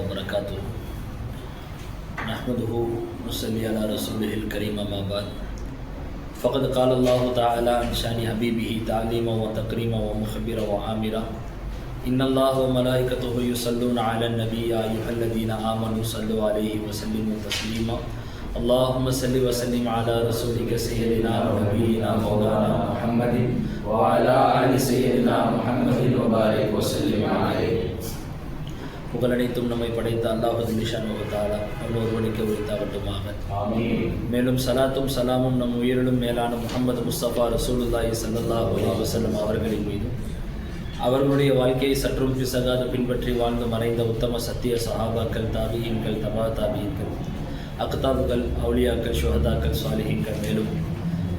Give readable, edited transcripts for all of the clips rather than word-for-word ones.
وبركاته نحمده ونصلي على رسوله الكريم أما بعد فقد قال الله تعالى عن شان حبيبه تعليما وتكريما ومخبرا وعامرا إن الله وملائكته يصلون على النبي يا أيها الذين آمنوا صلوا عليه وسلموا تسليما اللهم صل وسلم على رسولك سيدنا ونبينا مولانا محمد وعلى آل سيدنا محمد وبارك وسلم عليه. புகழனைத்தும் நம்மை படைத்த அல்லாஹ் ஜல்லிஷானஹு தஆலா ஒருவனுக்கு உரித்தாகட்டுமாக. ஆமீன். மேலும் சலாத்தும் சலாமும் நம் உயிரிலும் மேலான முஹம்மது முஸ்தபா ரசூலுல்லாஹி ஸல்லல்லாஹு அலைஹி வஸல்லம் அவர்களின் மீதும் அவர்களுடைய வாழ்க்கையை சற்றும் பிசகாத பின்பற்றி வாழ்ந்து மறைந்த உத்தம சத்திய சஹாபாக்கள், தாபியீன்கள், தபா தாபியீன்கள், அக்தாபுகள், அவுலியாக்கள், ஷுஹதாக்கள், சாலிஹீன்கள், மேலும்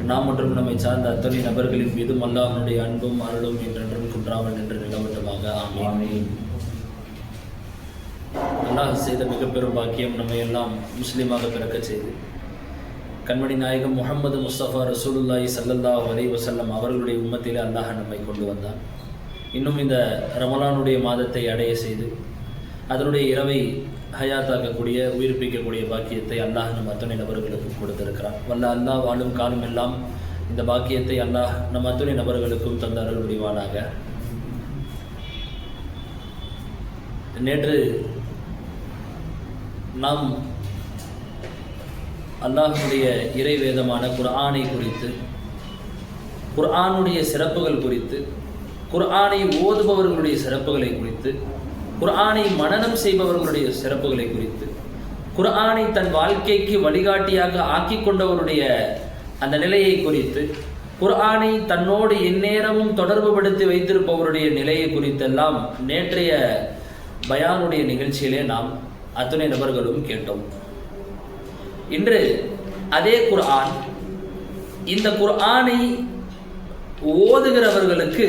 நாம் மற்றும் நம்மை சார்ந்த அத்தனை நபர்களின் மீதும் அல்லாஹ்வுடைய அன்பும் அருளும் என்றென்றும் குன்றாமல் நின்று நிலவட்டுமாக. ஆமீன். அல்லாஹ் செய்த மிக பெரும் பாக்கியம் நம்மை எல்லாம் முஸ்லீமாக பிறக்க செய்து கண்மணி நாயகம் முஹம்மது முஸ்தபா ரசூலுல்லாஹி ஸல்லல்லாஹு அலைஹி வஸல்லம் அவர்களுடைய உம்மத்திலே அல்லாஹ் நம்மை கொண்டு வந்தார். இன்னும் இந்த ரமலானுடைய மாதத்தை அடைய செய்து அதனுடைய இரவை ஹயாத்தாக்கக்கூடிய உயிர்ப்பிக்கக்கூடிய பாக்கியத்தை அல்லாஹ் நம் அத்தனை நபர்களுக்கு கொடுத்திருக்கிறான். வல்ல அல்லாஹ் வாழும் காலம் எல்லாம் இந்த பாக்கியத்தை அல்லாஹ் நம் அத்தனை நபர்களுக்கும் தந்த அருள் புரிவானாக. நேற்று நாம் அல்லாஹ்வுடைய இறை வேதமான குர்ஆனை குறித்து, குர்ஆனுடைய சிறப்புகள் குறித்து, குர்ஆனை ஓதுபவர்களுடைய சிறப்புகளை குறித்து, குர்ஆனை மனனம் செய்பவர்களுடைய சிறப்புகளை குறித்து, குர்ஆனை தன் வாழ்க்கைக்கு வழிகாட்டியாக ஆக்கி கொண்டவருடைய அந்த நிலையை குறித்து, குர்ஆனை தன்னோடு எந்நேரமும் தொடர்பு படுத்தி வைத்திருப்பவருடைய நிலையை குறித்தெல்லாம் நேற்றைய பயானுடைய நிகழ்ச்சியிலே நாம் அத்தனை நபர்களும் கேட்டோம். இன்று அதே குர்ஆன், இந்த குர்ஆனை ஓதுகிறவர்களுக்கு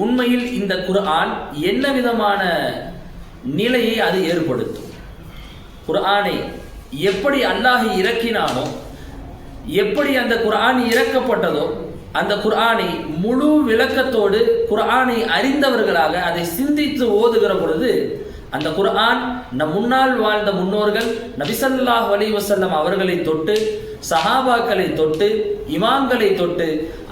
உண்மையில் இந்த குர்ஆன் என்ன விதமான நிலையை அது ஏற்படுத்தும், குர்ஆனை எப்படி அல்லாஹ் இறக்கினானோ, எப்படி அந்த குர்ஆன் இறக்கப்பட்டதோ, அந்த குர்ஆனை முழு விளக்கத்தோடு குர்ஆனை அறிந்தவர்களாக அதை சிந்தித்து ஓதுகிற பொழுது அந்த குர்ஆன் நம் முன்னால் வாழ்ந்த முன்னோர்கள் நபி ஸல்லல்லாஹு அலைஹி வஸல்லம் அவர்களை தொட்டு, சஹாபாக்களை தொட்டு, இமாம்களை தொட்டு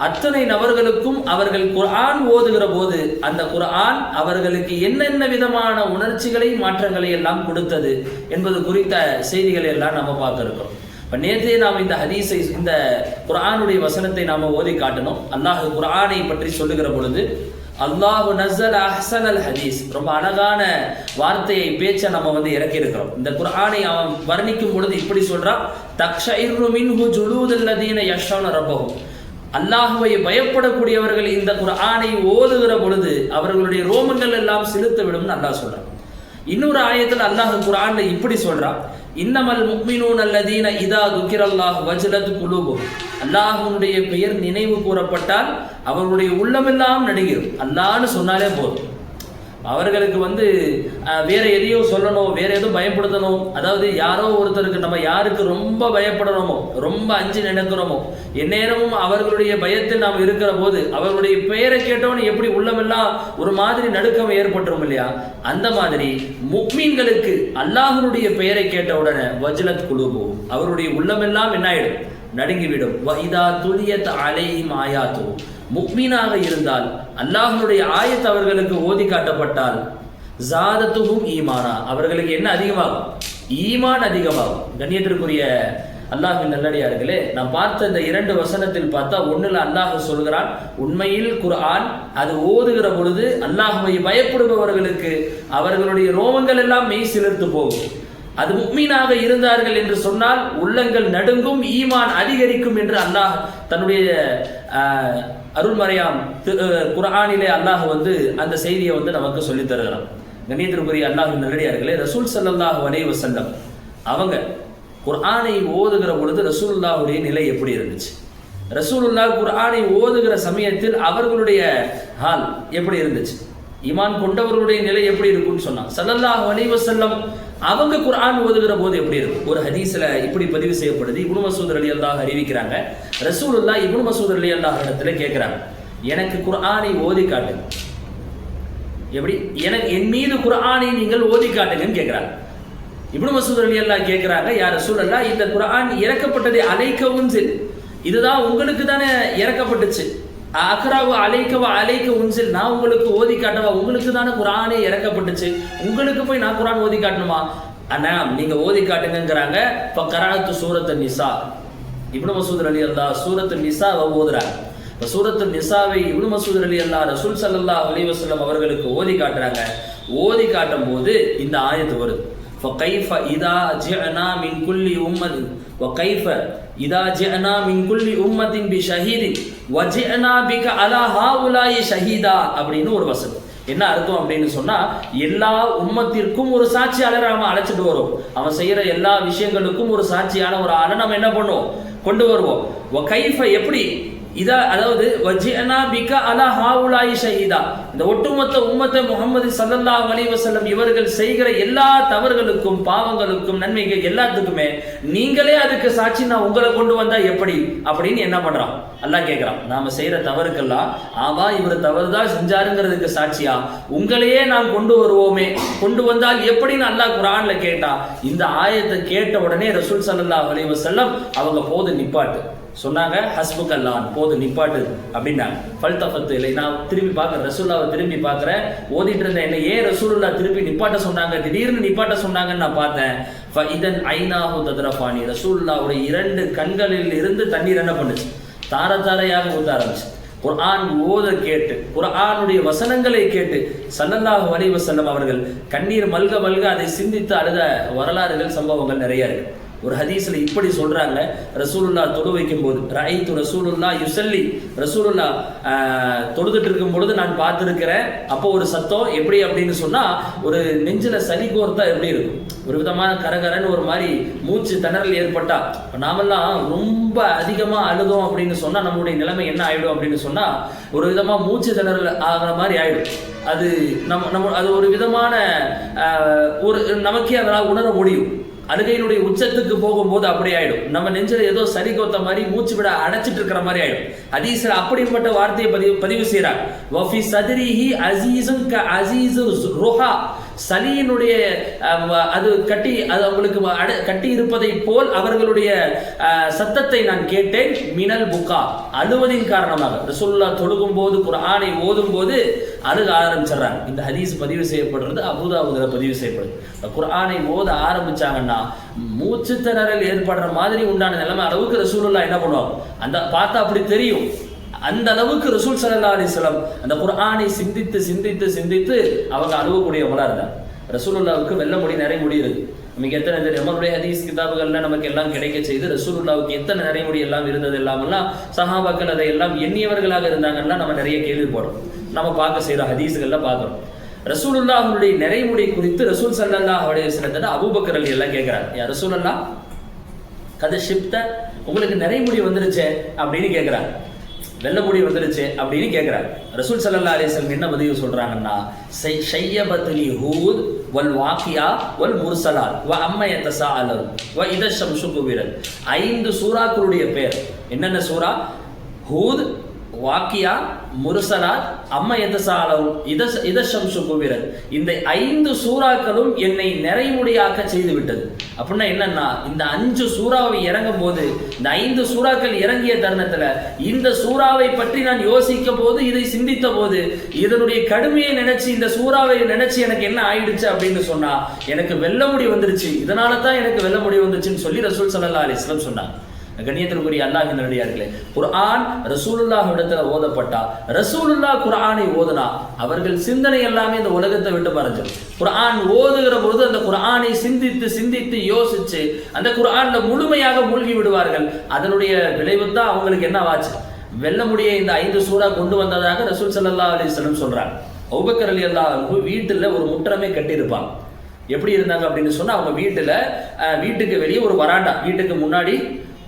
அத்தனை நபர்களுக்கும் அவர்கள் குர்ஆன் ஓதுகிற போது அந்த குர்ஆன் அவர்களுக்கு என்னென்ன விதமான உணர்ச்சிகளை, மாற்றங்களை எல்லாம் கொடுத்தது என்பது குறித்த செய்திகளை எல்லாம் நம்ம பார்க்க இருக்கிறோம். இப்போ நேற்றே நாம் இந்த ஹதீஸை, இந்த குர்ஆனுடைய வசனத்தை நாம் ஓதி காட்டணும். அல்லாஹ் குர்ஆனை பற்றி சொல்லுகிற பொழுது அல்லாஹு நஸல அஹ்ஸனல் ஹதீஸ், ரொம்ப அழகான வார்த்தையை, பேச்சை நம்ம இறக்கி இருக்கிறோம். இந்த குர்ஆனை அவன் வர்ணிக்கும் பொழுது இப்படி சொல்றான், தக்ஷஇரு மின்ஹு ஜுலூதுல் லதீன யஷௌன ரப்பஹும், அல்லாஹ்வை பயப்படக்கூடியவர்கள் இந்த குர்ஆனை ஓதுகிற பொழுது அவர்களுடைய ரோமங்கள் எல்லாம் சிலுத்து விடும் அல்லாஹ் சொல்றான். இன்னொரு ஆயத்தில் அல்லாஹ் குர்ஆன்ல இப்படி சொல்றான், இன்னமல் முஃமினூன அல்லதீன இதா துக்கிரல்லாஹு வஜலத் குலூபுஹும், அல்லாஹ்வுடைய பெயர் நினைவு கூறப்பட்டால் அவர்களுடைய உள்ளமெல்லாம் நடுங்கிடும். அல்லாஹ்னு சொன்னாலே போதும். அவர்களுக்கு வேற எதையும் சொல்லணும், வேற எதுவும் பயப்படுத்தணும், அதாவது யாரோ ஒருத்தருக்கு நம்ம யாருக்கு ரொம்ப பயப்படணுமோ, ரொம்ப அஞ்சு நினைக்கிறோமோ, எந்நேரமும் அவர்களுடைய பயத்தில் நாம் இருக்கிற போது அவர்களுடைய பெயரை கேட்டோன்னு எப்படி உள்ளமெல்லாம் ஒரு மாதிரி நடுக்கம் ஏற்பட்டுரும் இல்லையா, அந்த மாதிரி முஃமின்களுக்கு அல்லாஹ்வுடைய பெயரை கேட்ட உடனே வஜ்லத் குலூபு, அவருடைய உள்ளமெல்லாம் என்ன ஆயிடும், நடுங்கிவிடும். வஇதா துலியத் அலைஹிம் ஆயாத்து, முஃமினாக இருந்தால் அல்லாஹ்வுடைய ஆயத் அவர்களுக்கு ஓதி காட்டப்பட்டால் ஜாதத்துஹும் ஈமானா, அவர்களுக்கு என்ன அதிகமாகும், ஈமான் அதிகமாகும். கண்ணியத்திற்குரிய அல்லாஹ்வின் நல்லடியார்களே, நாம் பார்த்த இந்த இரண்டு வசனத்தில் பார்த்தா, ஒண்ணுல அல்லாஹ் சொல்கிறான், உண்மையில் குர்ஆன் அது ஓதுகிற பொழுது அல்லாஹ்வை பயப்படுபவர்களுக்கு அவர்களுடைய ரோமங்கள் எல்லாம் மெய் சிலிர்த்து போகும். அது முஃமினாக இருந்தார்கள் என்று சொன்னால் உள்ளங்கள் நடுங்கும், ஈமான் அதிகரிக்கும் என்று அல்லாஹ் தன்னுடைய அருள்மறையாம் குர்ஆனிலே அல்லாஹ் அந்த செய்தியை நமக்கு சொல்லி தருகிறான். கண்ணியத்திற்குரிய அல்லாஹ்வின் நல்லடியார்களே, ரசூல் ஸல்லல்லாஹு அலைஹி வஸல்லம் அவங்க குர்ஆனை ஓதுகிற பொழுது ரசூலுல்லாஹ்வுடைய நிலை எப்படி இருந்துச்சு, ரசூலுல்லாஹ் குர்ஆனை ஓதுகிற சமயத்தில் அவர்களுடைய ஹால் எப்படி இருந்துச்சு, ஈமான் கொண்டவர்களுடைய நிலை எப்படி இருக்கும்னு சொன்னாங்க. ஸல்லல்லாஹு அலைஹி வஸல்லம் அவங்க குர்ஆன் ஓதுகிற போது எப்படி இருக்கும். ஒரு ஹதீஸ்ல இப்படி பதிவு செய்யப்படுது. இப்னு மஸ்ஊத் ரலியல்லாஹு அறிவிக்கிறாங்க, ரசூலுல்லாஹ் இப்னு மஸ்ஊத் ரலியல்லாஹு இடத்துல கேட்கிறாங்க, எனக்கு குர்ஆனை ஓதி காட்டுங்க. எப்படி எனக்கு என் மீது குர்ஆனை நீங்கள் ஓதி காட்டுங்கன்னு கேட்கிறாங்க. இப்னு மஸ்ஊத் ரலியல்லாஹு கேட்கிறாங்க, யா ரசூலல்லாஹ், இந்த குர்ஆன் இறக்கப்பட்டது அலைக்க உன்சில், இதுதான் உங்களுக்கு தானே இறக்கப்பட்டுச்சு. அக்ராவு அலைக்கவா அலைக்க உன்சில், நான் உங்களுக்கு ஓதி காட்டவா, உங்களுக்கு தானே குர்ஆனே இறக்கப்பட்டுச்சு, உங்களுக்கு போய் நான் குர்ஆன் ஓதி காட்டணுமா? அண்ணா நீங்க ஓதி காட்டுங்கிறாங்க. இப்போ கராத்து சூரத்து நிசா, இப்னு மஸ்ஊத் ரலியல்லாஹு சூரத்து நிசாவை ஓதுறாங்க. இப்போ சூரத்து நிசாவை இப்னு மஸ்ஊத் ரலியல்லாஹு ரசூல் ஸல்லல்லாஹு அலைஹி வஸல்லம் அவர்களுக்கு ஓதி காட்டுறாங்க. ஓதி காட்டும் போது இந்த ஆயத்து வருது, فَكَيْفَ إِذَا جِئْنَا مِنْ كُلِّ أُمَّةٍ وَكَيْفَ إِذَا جِئْنَا مِنْ كُلِّ أُمَّةٍ بِشَهِيدٍ وَجِئْنَا بِكَ عَلَى هَؤُلَاءِ شَهِيدًا அப்படின்னு ஒரு வசனம். என்ன அர்த்தம் அப்படின்னு சொன்னா, எல்லா உம்மத்திற்கும் ஒரு சாட்சியாளரை நம்ம அழைச்சிட்டு வருவோம், அவன் செய்யற எல்லா விஷயங்களுக்கும் ஒரு சாட்சியான ஒரு ஆளை நம்ம என்ன பண்ணுவோம், கொண்டு வருவோம். وَكَيْفَ எப்படி இதா, அதாவது வஜிஅனா பிக அலா ஹாவுலாயி ஷஹீதா, இந்த ஒட்டுமொத்த உம்மத்தை முஹம்மது ஸல்லல்லாஹு அலைஹி வஸல்லம் இவர்கள் செய்கிற எல்லா தவறுகளுக்கும் பாவங்களுக்கும் நன்மைகள் எல்லாத்துக்குமே நீங்களே அதுக்கு சாட்சி, நான் உங்களை கொண்டு வந்தா எப்படி அப்படின்னு என்ன பண்றான் அல்லாஹ் கேட்கிறான். நாம செய்யற தவறுக்கெல்லாம் ஆவா இவர் தவறுதான் செஞ்சாருங்கிறதுக்கு சாட்சியா உங்களையே நான் கொண்டு வருவோமே, கொண்டு வந்தால் எப்படின்னு அல்லாஹ் குர்ஆன்ல கேட்டா. இந்த ஆயத்தை கேட்ட உடனே ரசூல் ஸல்லல்லாஹு அலைஹி வஸல்லம் அவங்க போது நிப்பாட்டு சொன்னாங்க, ஹஸ்புக் அல்லாஹ் போது நிப்பாட்டு அப்படின்னாங்க. ஃபல்தஃபத்து இல்லை, நான் திரும்பி பார்க்குறேன், ரசூலுல்லாவை திரும்பி பார்க்குறேன், ஓதிட்டு இருந்தேன், என்ன ஏன் ரசூலுல்லாஹ் திருப்பி நிப்பாட்ட சொன்னாங்க, திடீர்னு நிப்பாட்ட சொன்னாங்கன்னு நான் பார்த்தேன். ஃபஇதன் ஐனாஹு தத்ரஃபானி, ரசூலுல்லாஹ்வுடைய 2 கண்களில் இருந்து தண்ணீர் என்ன பண்ணுச்சு, தார தாரையாக ஊத்த ஆரம்பிச்சு. குர்ஆன் ஓத கேட்டு, குர்ஆனுடைய வசனங்களை கேட்டு ஸல்லல்லாஹு அலைஹி வஸல்லம் அவர்கள் கண்ணீர் மல்க மல்க அதை சிந்தித்து அழுத வரலாறுகள் சம்பவங்கள் நிறைய இருக்கு. ஒரு ஹதீஸ்ல இப்படி சொல்றாங்க, ரசூலுல்லாஹ் தொழு வைக்கும் போது ரஐத்து ரசூலுல்லாஹ் யுஸல்லி, ரசூலுல்லாஹ் தொழுதுட்டு இருக்கும் பொழுது நான் பார்த்திருக்கிறேன். அப்போ ஒரு சத்தம் எப்படி அப்படின்னு சொன்னா, ஒரு நெஞ்சில சளி கோர்த்தா எப்படி இருக்கும், ஒரு விதமான கரகரன்னு ஒரு மாதிரி மூச்சு திணறல் ஏற்பட்டா, நாமெல்லாம் ரொம்ப அதிகமா அழுதோம் அப்படின்னு சொன்னா நம்மளுடைய நிலைமை என்ன ஆயிடும் அப்படின்னு சொன்னா, ஒரு விதமா மூச்சு திணறல் ஆகிற மாதிரி ஆயிடும். அது நம்ம அது ஒரு விதமான ஒரு நமக்கே அதனால் உணர முடியும். அழுகையினுடைய உச்சத்துக்கு போகும்போது அப்படி ஆயிடும், நம்ம நெஞ்சில ஏதோ சரி கோத்த மாதிரி மூச்சு விட அடைச்சிட்டு இருக்கிற மாதிரி ஆயிடும். ஹதீஸ்ல அப்படிப்பட்ட வார்த்தையை பதிவு செய்யறாங்க. வஃபி சத்ரிஹி அஸீஸுன் க அஸீஸு ருஹா, சலியினுடைய அது கட்டி, அது அவங்களுக்கு கட்டி இருப்பதை போல் அவர்களுடைய சத்தத்தை நான் கேட்டேன். மினல் புகா, அழுவதின் காரணமாக. ரசூலுல்லாஹ் தொழுகும் போது குர்ஆனை ஓதும் போது அழுக ஆரம்பிச்சிடறாங்க. இந்த ஹதீஸ் பதிவு செய்யப்படுறது அபூதாவுதுல பதிவு செய்யப்படுது. குர்ஆனை ஓத ஆரம்பிச்சாங்கன்னா மூச்சு திணறல் ஏற்படுற மாதிரி உண்டான நிலைமை அளவுக்கு ரசூலுல்லாஹ் என்ன பண்ணுவாங்க, அந்த பார்த்தா அப்படி தெரியும். அந்த அளவுக்கு ரசூல் ஸல்லல்லாஹு அலைஹி வஸல்லம் அந்த குர்ஆனை சிந்தித்து சிந்தித்து சிந்தித்து அவங்க அழுவக்கூடியவங்களா இருந்தாங்க. ரசூலுல்லாவுக்கு வெள்ள முடி நிறைய முடி இருக்கு. நமக்கு எத்தனை நம்மளுடைய ஹதீஸ் கிதாபுகள்ல நமக்கு எல்லாம் கிடைக்க செய்து, ரசூலுல்லாவுக்கு எத்தனை நிறைய முடி எல்லாம் இருந்தது எல்லாமெல்லாம் சஹாபாக்கள் அதை எல்லாம் எண்ணியவர்களாக இருந்தாங்கன்னா நம்ம நிறைய கேள்விப்படுறோம், நம்ம பார்க்க செய்யற ஹதீஸ்கள்ல பார்க்கிறோம். ரசூலுல்லாஹ்வுடைய நிறைமுடி குறித்து ரசூல் ஸல்லல்லாஹு அலைஹி வஸல்லம் அபூபக்கர் ரலியல்லாஹு கேட்கிறார், யா ரசூலல்லாஹ் கத ஷிப்த, உங்களுக்கு நிறைமுடி வந்துருச்சே அப்படின்னு கேட்கிறார், வெள்ளமுடி வந்துருச்சு அப்படின்னு கேட்கிறார். ரசூல் ஸல்லல்லாஹு அலைஹி வஸல்லம் என்ன பதிவு சொல்றாங்கன்னா, ஷையபத்லி ஹூத் வல் வாக்கியா வல் முர்சலாத் வ அம்மா யதஸாஅலூன் வ இத ஷம்ஸு குவிரத். 5 சூறாக்களுடைய பேர் என்னென்ன சூரா? ஹூத், வாக்கியா, முர்சலாத், அம்மா யதஸாஅலூன், இத ஷம்ஸு குவிரத். இந்த 5 சூறாக்களும் என்னை நிறைமுடியாக்க செய்து விட்டது. அப்படின்னா என்னன்னா, இந்த 5 சூறாவை இறங்கும் போது, இந்த 5 சூறாக்கள் இறங்கிய தருணத்துல இந்த சூறாவை பற்றி நான் யோசிக்க போது, இதை சிந்தித்த போது, இதனுடைய கடுமையை நினைச்சு, இந்த சூறாவை நினைச்சு எனக்கு என்ன ஆயிடுச்சு அப்படின்னு சொன்னா, எனக்கு வெள்ள முடி வந்துருச்சு, இதனால தான் எனக்கு வெள்ள முடி வந்துச்சுன்னு சொல்லி ரசூல் ஸல்லல்லாஹு அலைஹி வஸல்லம் சொன்னாங்க. கண்ணியத்திற்குரிய அல்லாஹ்வின் நல்லடியார்களே, குர்ஆன் ரசூலுல்லாஹ் இடத்துல ஓதப்பட்டா, ரசூலுல்லாஹ் குர்ஆனை ஓதுனா அவர்கள் சிந்தனை எல்லாமே இந்த உலகத்தை விட்டு மறைஞ்சிடும். குர்ஆன் ஓதுகிற போது அந்த குர்ஆனை சிந்தித்து சிந்தித்து யோசிச்சு அந்த குர்ஆன்ல முழுமையாக மூழ்கி விடுவார்கள். அதனுடைய விளைவு தான் அவங்களுக்கு என்ன ஆச்சு, வெல்ல முடிய இந்த 5 சூறா கொண்டு வந்ததாக ரசூல் ஸல்லல்லாஹு அலைஹி வஸல்லம் சொல்றாங்க. அபூபக்கர் ரலியல்லாஹு அன்ஹு வீட்டுல ஒரு முற்றமே கட்டி இருப்பாங்க. எப்படி இருந்தாங்க அப்படின்னு சொன்னா, அவங்க வீட்டுக்கு வெளியே ஒரு வராண்டா, வீட்டுக்கு முன்னாடி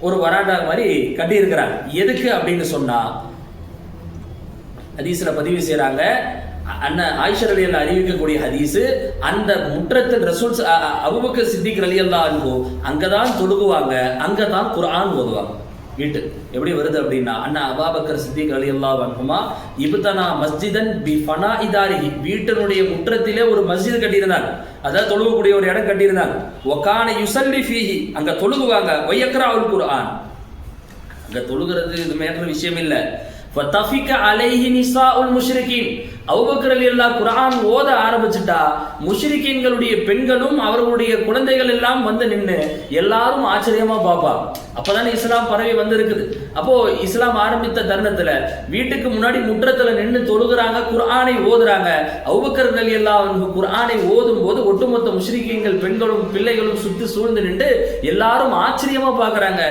ஒரு வராண்டா மாதிரி கட்டி இருக்கிறாங்க. எதுக்கு அப்படின்னு சொன்னா, ஹதீஸ்ல பதிவு செய்யறாங்க, அண்ணன் ஆயிஷா ரலியல்லாஹு அறிவிக்கக்கூடிய ஹதீஸ், அந்த முற்றத்தில் ரசூல் அபூபக்கர் சித்திக் ரலியல்லாஹு அன்ஹு அங்கதான் தொழுகுவாங்க, அங்கதான் குர்ஆன் ஓதுவாங்க. வீட்டு எப்படி வருது அப்படின்னா, அண்ணா அபூபக்கர் சித்திக் ரலியல்லாஹு அன்ஹுமா இப்தனா மஸ்ஜிதன் பி ஃபனாஇதாரிஹி, வீட்டினுடைய முற்றத்திலே ஒரு மஸ்ஜித் கட்டியிருந்தாங்க, அதாவது தொழுகக்கூடிய ஒரு இடம் கட்டியிருந்தாங்க. வகான யுஸல்லி ஃபீஹி, அங்க தொழுகுவாங்க. வயக்ராஉல் குர்ஆன், அங்க தொழுகிறது இது மேற்ற விஷயம் இல்லை. ஃபதஃபிக அலைஹி நிஸாஉல் முஷ்ரிகீன், அபூபக்கர் ரலியல்லாஹு குர்ஆன் ஓத ஆரம்பிச்சுட்டா முஷ்ரிகீன்களுடைய பெண்களும் அவர்களுடைய குழந்தைகள் எல்லாம் வந்து நின்று எல்லாரும் ஆச்சரியமா பார்ப்பாங்க. அப்பதானே இஸ்லாம் பரவி வந்திருக்குது. அப்போ இஸ்லாம் ஆரம்பித்த தருணத்துல வீட்டுக்கு முன்னாடி முற்றத்துல நின்று தொழுகிறாங்க, குர்ஆனை ஓதுறாங்க. அபூபக்கர் ரலியல்லாஹு அன்ஹு குர்ஆனை ஓதும் போது ஒட்டுமொத்த முஷ்ரிகீன்கள் பெண்களும் பிள்ளைகளும் சுத்தி சூழ்ந்து நின்று எல்லாரும் ஆச்சரியமா பார்க்கறாங்க.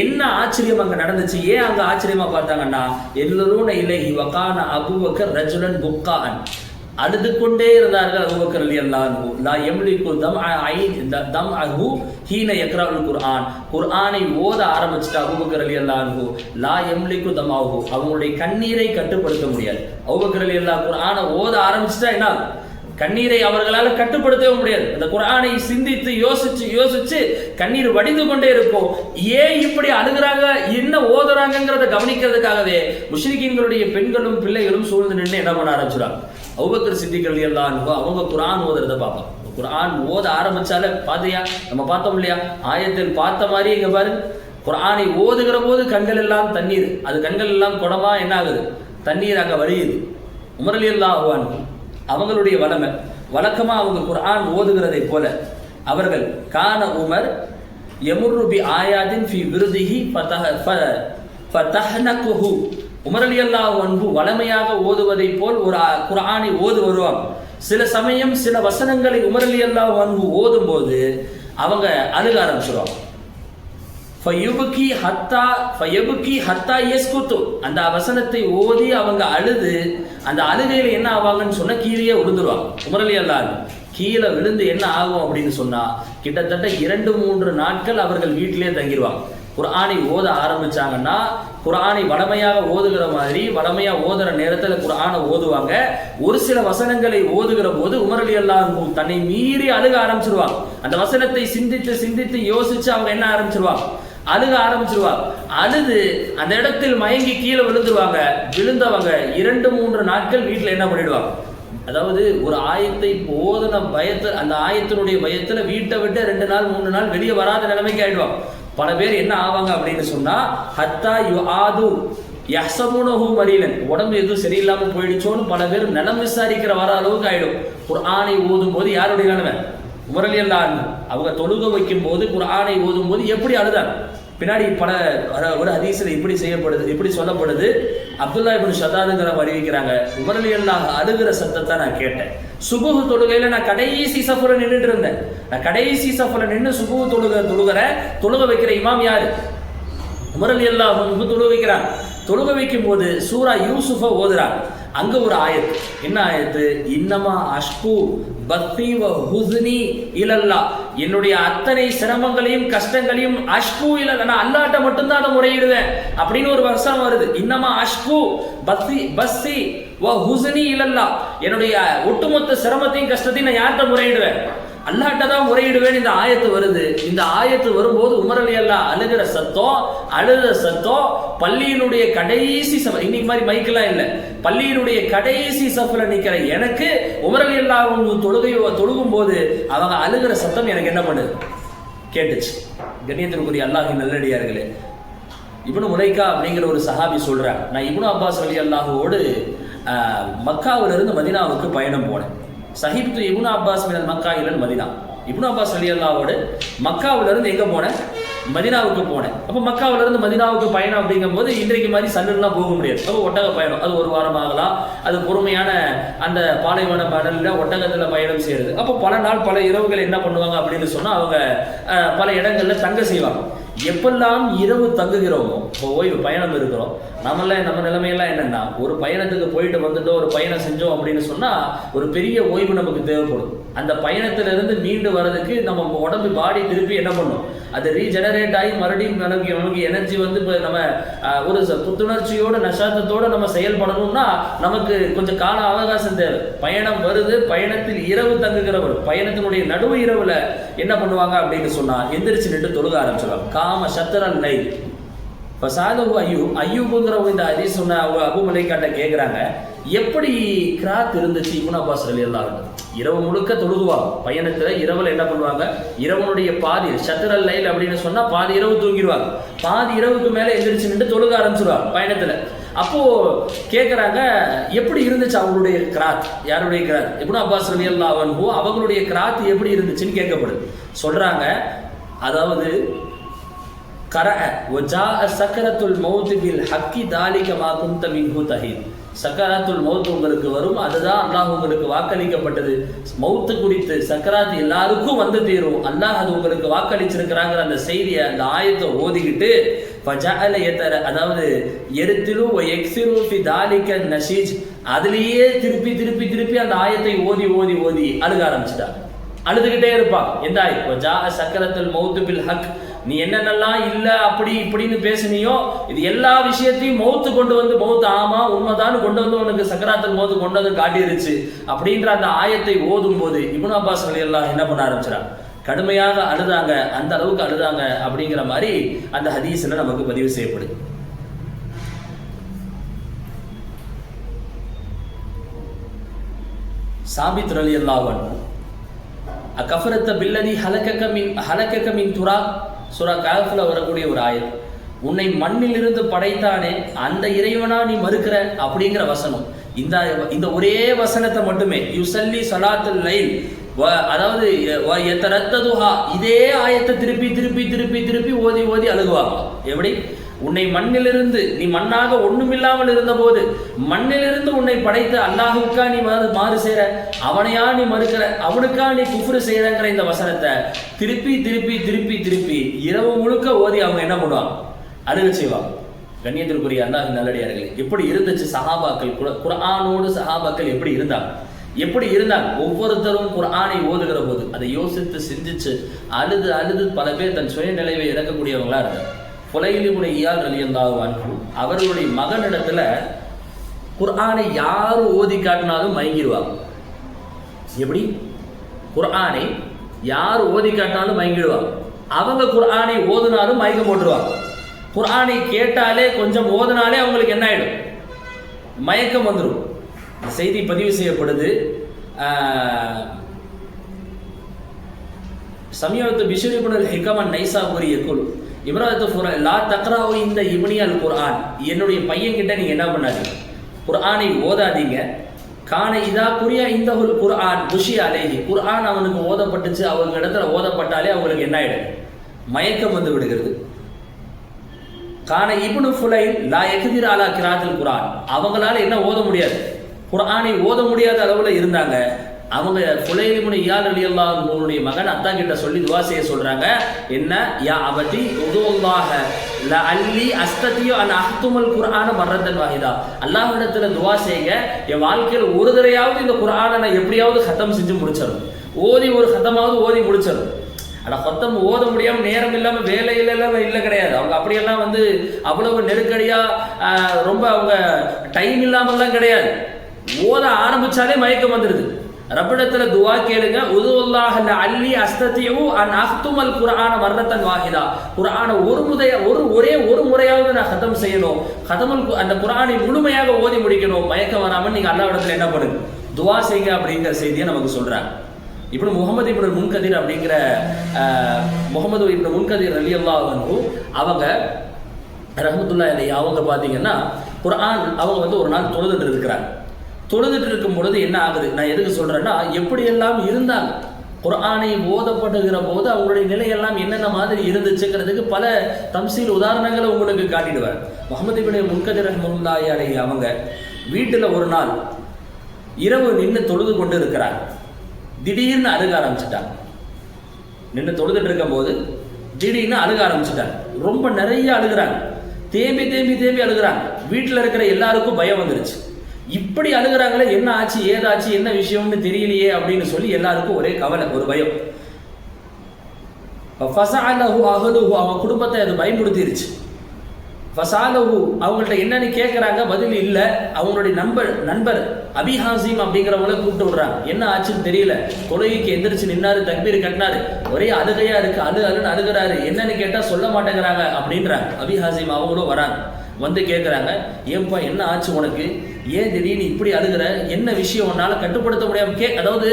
என்ன ஆச்சரியம் அங்க நடந்துச்சு? ஏன் அங்க ஆச்சரியமா பார்த்தாங்கன்னா, எல்லோரும் இலைஹி வகான அபூபக்கர் ரஜுலன் புக்கான், அழுது கொண்டே இருந்தார்கள் அபூபக்கர் ரலியல்லாஹு அன்ஹு. லா யம்லிகு தம்அஹு ஹீன யக்ரவுல் குர்ஆன், குர்ஆனை ஓத ஆரம்பிச்சிட்ட அபூபக்கர் ரலியல்லாஹு அன்ஹு லா யம்லிகு தம்அஹு, அவங்களுடைய கண்ணீரை கட்டுப்படுத்த முடியாது. அபூபக்கர் ரலியல்லாஹு குர்ஆனை ஓத ஆரம்பிச்சிட்டா என்ன, கண்ணீரை அவர்களால் கட்டுப்படுத்தவே முடியாது. அந்த குர்ஆனை சிந்தித்து யோசிச்சு யோசிச்சு கண்ணீர் வடிந்து கொண்டே இருக்கும். ஏன் இப்படி அழுகிறாங்க, என்ன ஓதுறாங்கிறத கவனிக்கிறதுக்காகவே முஷ்ரிகீன்களுடைய பெண்களும் பிள்ளைகளும் சூழ்ந்து நின்று என்ன பண்ண ஆரம்பிச்சுறாங்க. அபூபக்கர் சித்திக் ரலியல்லாஹு அன்ஹு அவங்க குர்ஆன் ஓதுறத பார்ப்போம். குர்ஆன் ஓத ஆரம்பிச்சாலே பாதையா நம்ம பார்த்தோம் இல்லையா, ஆயத்தில் பார்த்த மாதிரி இங்க பாருங்க, குர்ஆனை ஓதுகிற போது கண்கள் எல்லாம் தண்ணீர், அது கண்கள் எல்லாம் குடமா என்ன ஆகுது, தண்ணீர் அங்க வழியுது. உமர் ரலியல்லாஹு அன்ஹு அவங்களுடைய வழக்கமா அவங்க குர்ஆன் ஓதுகிறதை போல அவர்கள் கான உமர் யமுர்ரு பி ஆயாத்தின் ஃபி விருதிஹி ஃபதஹ்னகுஹு, உமர் ரலியல்லாஹு அன்ஹு வளமையாக ஓதுவதை போல் ஒரு குர்ஆனை ஓது வருவாங்க. சில சமயம் சில வசனங்களை உமர் ரலியல்லாஹு அன்ஹு ஓதும் போது அவங்க அழுக ஆரம்பிச்சிருவாங்க. ஃபயபுகி ஹத்தா யஸ்குது, அந்த வசனத்தை ஓதி அவங்க அழுது அந்த அழுகையில என்ன ஆவாங்கன்னு சொன்னா கீழே விழுந்துருவாங்க. உமர் ரலியல்லாஹு அன்ஹு கீழே விழுந்து என்ன ஆகும் அப்படின்னு சொன்னா கிட்டத்தட்ட 2-3 நாட்கள் அவர்கள் வீட்டிலேயே தங்கிடுவாங்க. குர்ஆனை ஓத ஆரம்பிச்சாங்கன்னா குர்ஆனை வளமையாக ஓதுகிற மாதிரி வளமையா ஓதுற நேரத்துல குர்ஆனை ஓதுவாங்க. ஒரு சில வசனங்களை ஓதுகிற போது உமர் ரலியல்லாஹு அன்ஹு தன்னை மீறி அழுக ஆரம்பிச்சிருவாங்க. அந்த வசனத்தை சிந்தித்து சிந்தித்து யோசிச்சு அவங்க என்ன ஆரம்பிச்சிருவாங்க, அழுக ஆரம்பிச்சிருவாங்க. அழுது அந்த இடத்தில் மயங்கி கீழே விழுந்துருவாங்க. விழுந்தவங்க 2-3 நாட்கள் வீட்டில் என்ன பண்ணிடுவாங்க, அதாவது ஒரு ஆயத்தை போதன பயத்தில், அந்த ஆயத்தினுடைய பயத்துல வீட்டை விட்டு 2 நாள் 3 நாள் வெளியே வராத நிலைமைக்கு ஆயிடுவாங்க. பல பேர் என்ன ஆவாங்க அப்படின்னு சொன்னா ஹத்தா யுஆது யஹ்சபுனஹு மரீலன், உடம்பு எதுவும் சரியில்லாம போயிடுச்சோன்னு பல பேர் நலம் விசாரிக்கிற வர அளவுக்கு ஆயிடும். குர்ஆனை ஓதும் போது யாருடைய நிலைமை, உமர் ரலியல்லாஹு அன்ஹு அவங்க தொழுக வைக்கும் போது குர்ஆனை ஓதும் போது எப்படி அழுதாங்க. பின்னாடி ஒரு ஹதீஸ்ல இப்படி செய்யப்படுது, இப்படி சொல்லப்படுது. அப்துல்லா இப்னு ஷதாதுங்கிறவங்க அறிவிக்கிறாங்க, உமர் ரலியல்லாஹு அழுகிற சத்தத்தை நான் கேட்டேன். சுபுஹ் தொழுகையில நான் கடைசி சஃப்ல நின்றுட்டு இருந்தேன். நான் கடைசி சஃப்ல நின்று சுபுஹ் தொழுக வைக்கிற இமாம் யாரு, உமர் ரலியல்லாஹு அன்ஹு தொழுக வைக்கிறாங்க. தொழுக வைக்கும் போது சூரா யூசுஃபை ஓதுறாங்க. அங்க ஒரு ஆயத்து, என்ன ஆயத்து, இன்னமா அஷ்கு பத்தி வ ஹுஸ்னி இலல்லாஹ், என்னுடைய அத்தனை சிரமங்களையும் கஷ்டங்களையும் அஷ்கு இலல்லாஹ், நான் அல்லாஹ்ட்ட மட்டும்தான் அதை முறையிடுவேன் அப்படின்னு ஒரு வசனம் வருது. இன்னமா அஷ்கு பஸ்ஸி வ ஹுஸ்னி இலல்லாஹ், என்னுடைய ஒட்டுமொத்த சிரமத்தையும் கஷ்டத்தையும் நான் யார்கிட்ட முறையிடுவேன், அல்லாஹ்ட்ட தான் முறையிடுவேன். இந்த ஆயத்து வருது. இந்த ஆயத்து வரும்போது உமர் ரலியல்லாஹு அழுகிற சத்தம், அழுத சத்தம் பள்ளியினுடைய கடைசி இன்னைக்கு மாதிரி மைக்கெல்லாம் இல்லை, பள்ளியினுடைய கடைசி சஃப்ல நிக்கிற எனக்கு உமர் ரலியல்லாஹு தொழுகும் போது அவங்க அழுகிற சத்தம் எனக்கு என்ன பண்ணுது, கேட்டுச்சு. கண்ணியத்திற்குரிய அல்லாஹ்வின் நல்லடியார்களே, இப்னு முலைக்கா அப்படிங்கிற ஒரு சஹாபி சொல்றாங்க, நான் இப்னு அப்பாஸ் ரலியல்லாஹுவோடு மக்காவிலிருந்து மதீனாவுக்கு பயணம் போனேன். சஹிப்து இப்னு அப்பாஸ் மினல் மக்கா இலல் மதீனா, இப்னு அப்பாஸ் ரலியல்லாஹுவோடு மக்காவிலிருந்து எங்க போனேன், மதீனாவுக்கு போனேன். அப்போ மக்காவிலிருந்து மதீனாவுக்கு பயணம் அப்படிங்கும் போது இன்றைக்கு மாதிரி சன்னல்லாம் போக முடியாது. அப்போ ஒட்டக பயணம், அது 1 வாரம் ஆகலாம். அது பொறுமையான அந்த பாலைவன மணலில் ஒட்டகத்தில் பயணம் செய்யறது. அப்போ பல நாள் பல இரவுகள் என்ன பண்ணுவாங்க அப்படின்னு சொன்னால் அவங்க பல இடங்கள்ல தங்க செய்வாங்க. எப்பெல்லாம் இரவு தங்குகிறோமோ, இப்போ ஓய்வு பயணம் இருக்கிறோம், நம்ம நிலைமையெல்லாம் என்னன்னா, ஒரு பயணத்துக்கு போயிட்டு வந்துட்டோம், ஒரு பயணம் செஞ்சோம் அப்படின்னு சொன்னா ஒரு பெரிய ஓய்வு நமக்கு தேவைப்படும். அந்த பயணத்திலிருந்து மீண்டு வர்றதுக்கு நம்ம உடம்பு பாடி திருப்பி என்ன பண்ணும், அது ரீஜெனரேட் ஆகி மறுபடியும் நமக்கு எனர்ஜி வந்து இப்போ நம்ம ஒரு புத்துணர்ச்சியோட நஷாத்தத்தோட நம்ம செயல்படணும்னா நமக்கு கொஞ்சம் கால அவகாசம் தேவை. பயணம் வருது, பயணத்தில் இரவு தங்குகிறவர் பயணத்தினுடைய நடுவு இரவுல என்ன பண்ணுவாங்க அப்படின்னு சொன்னா எந்திரிச்சு நின்று தொழுக ஆரம்பிச்சிருவாங்க. காம சத்தரல் லை இப்போ சாதகு ஐயூபுங்கிறவங்க இந்த ஹதீஸ் சொன்ன அவங்க அபு மலைக்காட்ட கேட்குறாங்க, எப்படி கிராத் இருந்துச்சு இப்னு அப்பாஸ் ரலியல்லாஹு அன்ஹு? இரவு முழுக்க தொழுகுவாங்க பயணத்தில். இரவில் என்ன பண்ணுவாங்க, இரவனுடைய பாதி ஷத்ரல் லைல் அப்படின்னு சொன்னால் பாதி இரவு தூங்கிடுவாங்க, பாதி இரவுக்கு மேலே எந்திரிச்சு நின்று தொழுக ஆரம்பிச்சிருவாங்க பயணத்தில். அப்போது கேட்குறாங்க, எப்படி இருந்துச்சு அவங்களுடைய கிராத்? யாருடைய கிராத்? இப்னு அப்பாஸ் ரலியல்லாஹு அன்ஹு அவங்களுடைய கிராத் எப்படி இருந்துச்சுன்னு கேட்கப்படுது. சொல்கிறாங்க, அதாவது சக்கரத்துல் மௌத் பில் ஹக்கி தாலிக மா குன்த மின்ஹு தஹீத். சக்கராத்துல் மௌத் உங்களுக்கு வரும், அதுதான் அல்லாஹ் உங்களுக்கு வாக்களிக்கப்பட்டது. மௌத்து குறித்து சக்கராத் எல்லாருக்கும் வந்து தீரும், அல்லாஹ் அது உங்களுக்கு வாக்களிச்சிருக்கிறாங்கிற அந்த செய்தியை அந்த ஆயத்தை ஓதிக்கிட்டு அதாவது எரித்திரு எக்ஸிரு ஃபி தாலிக நஷீஜ், அதுலேயே திருப்பி திருப்பி திருப்பி அந்த ஆயத்தை ஓதி ஓதி ஓதி அழுக ஆரம்பிச்சிட்டாங்க. அழுதுகிட்டே இருப்பான். எந்த ஆயத்? சக்கரத்துல் மௌத் பில் ஹக். நீ என்னென்னலாம் இல்லை அப்படி இப்படின்னு பேசுனியோ இது எல்லா விஷயத்தையும் மௌத்து கொண்டு வந்து, மௌத்து ஆமா உண்மைதான் கொண்டு வந்து உனக்கு சக்கராத்துல் மௌத்து கொண்டு வந்து காட்டிருச்சு அப்படின்ற அந்த ஆயத்தை ஓதும் போது இப்னு அப்பாஸ் ரலியல்லாஹு என்ன பண்ண ஆரம்பிச்சாங்க, கடுமையாக அழுதாங்க. அந்த அளவுக்கு அழுதாங்க அப்படிங்கிற மாதிரி அந்த ஹதீஸ்ல நமக்கு பதிவு செய்யப்படுது. சாபித் ரலியல்லாஹு அன்ஹு அகஃபரத்த பில்லதி ஹலகக மின் துராப், சூரா கஹ்ஃப்ல வரக்கூடிய ஒரு ஆயத். உன்னை மண்ணிலிருந்து படைத்தானே அந்த இறைவனா நீ மறுக்கிற அப்படிங்கிற வசனம். இந்த ஒரே வசனத்தை மட்டுமே யுசல்லி ஸலாத்துல் லைல், அதாவது இதே ஆயத்தை திருப்பி திருப்பி திருப்பி திருப்பி ஓதி ஓதி அழுகுவாங்க. எப்படி? உன்னை மண்ணிலிருந்து, நீ மண்ணாக ஒண்ணுமில்லாமல் இருந்த போது மண்ணிலிருந்து உன்னை படைத்த அல்லாஹுக்கா நீ மாறு செய்யற, அவனையா நீ மறுக்கிற, அவனுக்கா நீ குஃப்ரு செய்யறங்கிற இந்த வசனத்தை திருப்பி திருப்பி திருப்பி திருப்பி இரவு முழுக்க ஓதி அவங்க என்ன பண்ணுவாங்க, அழுக செய்வாங்க. கண்ணியத்திற்குரிய அல்லாஹ் நல்லடியார்களே, எப்படி இருந்துச்சு சஹாபாக்கள்? குர்ஆனோடு சஹாபாக்கள் எப்படி இருந்தாங்க? எப்படி இருந்தாங்க? ஒவ்வொருத்தரும் குர்ஆனை ஓதுகிற போது அதை யோசித்து சிந்திச்சு அழுது அழுது பல பேர் தன் சுயநிலைவை இறக்கக்கூடியவங்களா இருந்தாங்க. ஃபுலைல் இப்னு இயாத் ரலியல்லாஹு அன்ஹு அவர்களுடைய மகனிடத்துல குர்ஆனை யார் ஓதி காட்டினாலும் மயங்கிடுவாங்க. எப்படி? குர்ஆனை யார் ஓதி காட்டினாலும் மயங்கிடுவாங்க. அவங்க குர்ஆனை ஓதுனாலும் மயக்கம் போட்டுருவாங்க. குர்ஆனை கேட்டாலே கொஞ்சம் ஓதுனாலே அவங்களுக்கு என்ன ஆயிடும், மயக்கம் வந்துடும். செய்தி பதிவு செய்யப்படுது. சமீபத்து பிஷ்ர் இப்னு ஹிகம் நைசாபுரி யகுல் இப்ராஹிம் லா தக்ராவு இந்த இப்னி அல் குர்ஆன், என்னுடைய பையன் கிட்ட நீங்க என்ன பண்ணாதீங்க, குர்ஆனை ஓதாதீங்க. கான இதா புரியா இந்த ஒரு குர்ஆன் புஷி அலேஹி, குர்ஆன் அவனுக்கு ஓதப்பட்டுச்சு, அவங்க இடத்துல ஓதப்பட்டாலே அவங்களுக்கு என்ன ஆயிடும், மயக்கம் வந்து விடுகிறது. கான இப்னு ஃபுலைல் லா யக்திர் அலா கிராத்தில் குர்ஆன், அவங்களால என்ன ஓத முடியாது, குர்ஆனை ஓத முடியாத அளவில் இருந்தாங்க. அவங்க ஃபுலைல் இப்னு இயாத் ரலியல்லாஹு அன்ஹுவுடைய மகன் அத்தா கிட்ட சொல்லி துஆ செய்ய சொல்றாங்க. என்ன? யா அபதி உதுல்லாஹ லஅல்லி அஸ்ததியு அன் அஹ்துமல் குர்ஆன மர்ரத்தன் வாஹிதா, அல்லாஹ்விடத்துல துஆ செய்யுங்க, என் வாழ்க்கையில் ஒரு தடவையாவது இந்த குர்ஆனை நான் எப்படியாவது ஹத்தம் செஞ்சு முடிச்சிடணும், ஓதி ஒரு ஹத்தமாவது ஓதி முடிச்சிடணும். ஆனால் ஹத்தம் ஓத முடியாமல் நேரம் இல்லாமல் வேலையிலெல்லாம் இல்லை கிடையாது. அவங்க அப்படியெல்லாம் வந்து அவ்வளவு நெருக்கடியாக ரொம்ப அவங்க டைம் இல்லாமல்லாம் கிடையாது. ஓத ஆரம்பிச்சாலே மயக்கம் வந்துடுது. ரப்பிடத்துல துஆ கேளுங்க, உதுல்லாஹ லஅல்லி அஸ்ததியு அன் அஹ்துமல் குர்ஆன மர்ரத்தன் வாஹிதா, குர்ஆனை ஒரே ஒரு முறையாவது நான் ஹதம் செய்யணும், ஹதமுல் அந்த குர்ஆனை முழுமையாக ஓதி முடிக்கணும், மயக்கம் வராமல் நீங்க அல்லாஹ்விடத்துல என்ன பண்ணுங்க, துஆ செய்யுங்க அப்படிங்கிற செய்தியை நமக்கு சொல்றாங்க. இப்படி முகமது இப்னு முன்கதிர் அப்படிங்கிற முகமது இப்னு முன்கதிர் ரலியல்லாஹு அன்ஹு அவங்க ரஹ்மத்துல்லாஹி அலைஹி அவங்க பார்த்தீங்கன்னா குர்ஆன் அவங்க வந்து ஒரு நாள் தொழுதுட்டு இருக்கிறாங்க. தொழுதுட்டு இருக்கும் பொழுது என்ன ஆகுது, நான் எதுக்கு சொல்றேன்னா எப்படியெல்லாம் இருந்தாங்க, குர்ஆனை ஓதப்படுகிற போது அவங்களுடைய நிலையெல்லாம் என்னென்ன மாதிரி இருந்துச்சுங்கிறதுக்கு பல தம்சீல் உதாரணங்களை உங்களுக்கு காட்டிடுவார். முகமது இப்னு முன்கதிர் ரஹ்மத்துல்லாஹி அலைஹி அவங்க வீட்டில் ஒரு நாள் இரவு நின்று தொழுது கொண்டு இருக்கிறாங்க. திடீர்னு அழுக ஆரம்பிச்சுட்டாங்க. நின்று தொழுதுட்டு இருக்கும் போது திடீர்னு அழுக ஆரம்பிச்சுட்டாங்க. ரொம்ப நிறைய அழுகிறாங்க, தேம்பி தேம்பி தேம்பி அழுகிறாங்க. வீட்டில் இருக்கிற எல்லாருக்கும் பயம் வந்துருச்சு. இப்படி அழுகிறாங்களே, என்ன ஆச்சு ஏதாச்சு என்ன விஷயம்னு தெரியலையே அப்படின்னு சொல்லி எல்லாருக்கும் ஒரே கவலை, ஒரு பயம். அவங்க குடும்பத்தை அது பயன்படுத்திருச்சு. ஃபசாலஹு அவங்கள்ட்ட என்னன்னு கேட்குறாங்க, பதில் இல்லை. அவங்களுடைய நண்பர் அபி ஹாசிம் அப்படிங்கிறவங்கள கூப்பிட்டு விடுறாங்க. என்ன ஆச்சுன்னு தெரியல, தொழுகைக்கு எந்திரிச்சு நின்னாரு, தக்பீர் கட்டினாரு, ஒரே அழுகையா இருக்கு, அழுன்னு அழுகிறாரு, என்னன்னு கேட்டா சொல்ல மாட்டேங்கிறாங்க அப்படின்றாங்க. அபி ஹாசிம் அவங்களும் வராங்க, வந்து கேட்குறாங்க, ஏன்பா என்ன ஆச்சு உனக்கு, ஏன் திடீர்னு இப்படி அழுகிற, என்ன விஷயம் உன்னால கட்டுப்படுத்த முடியாம அதாவது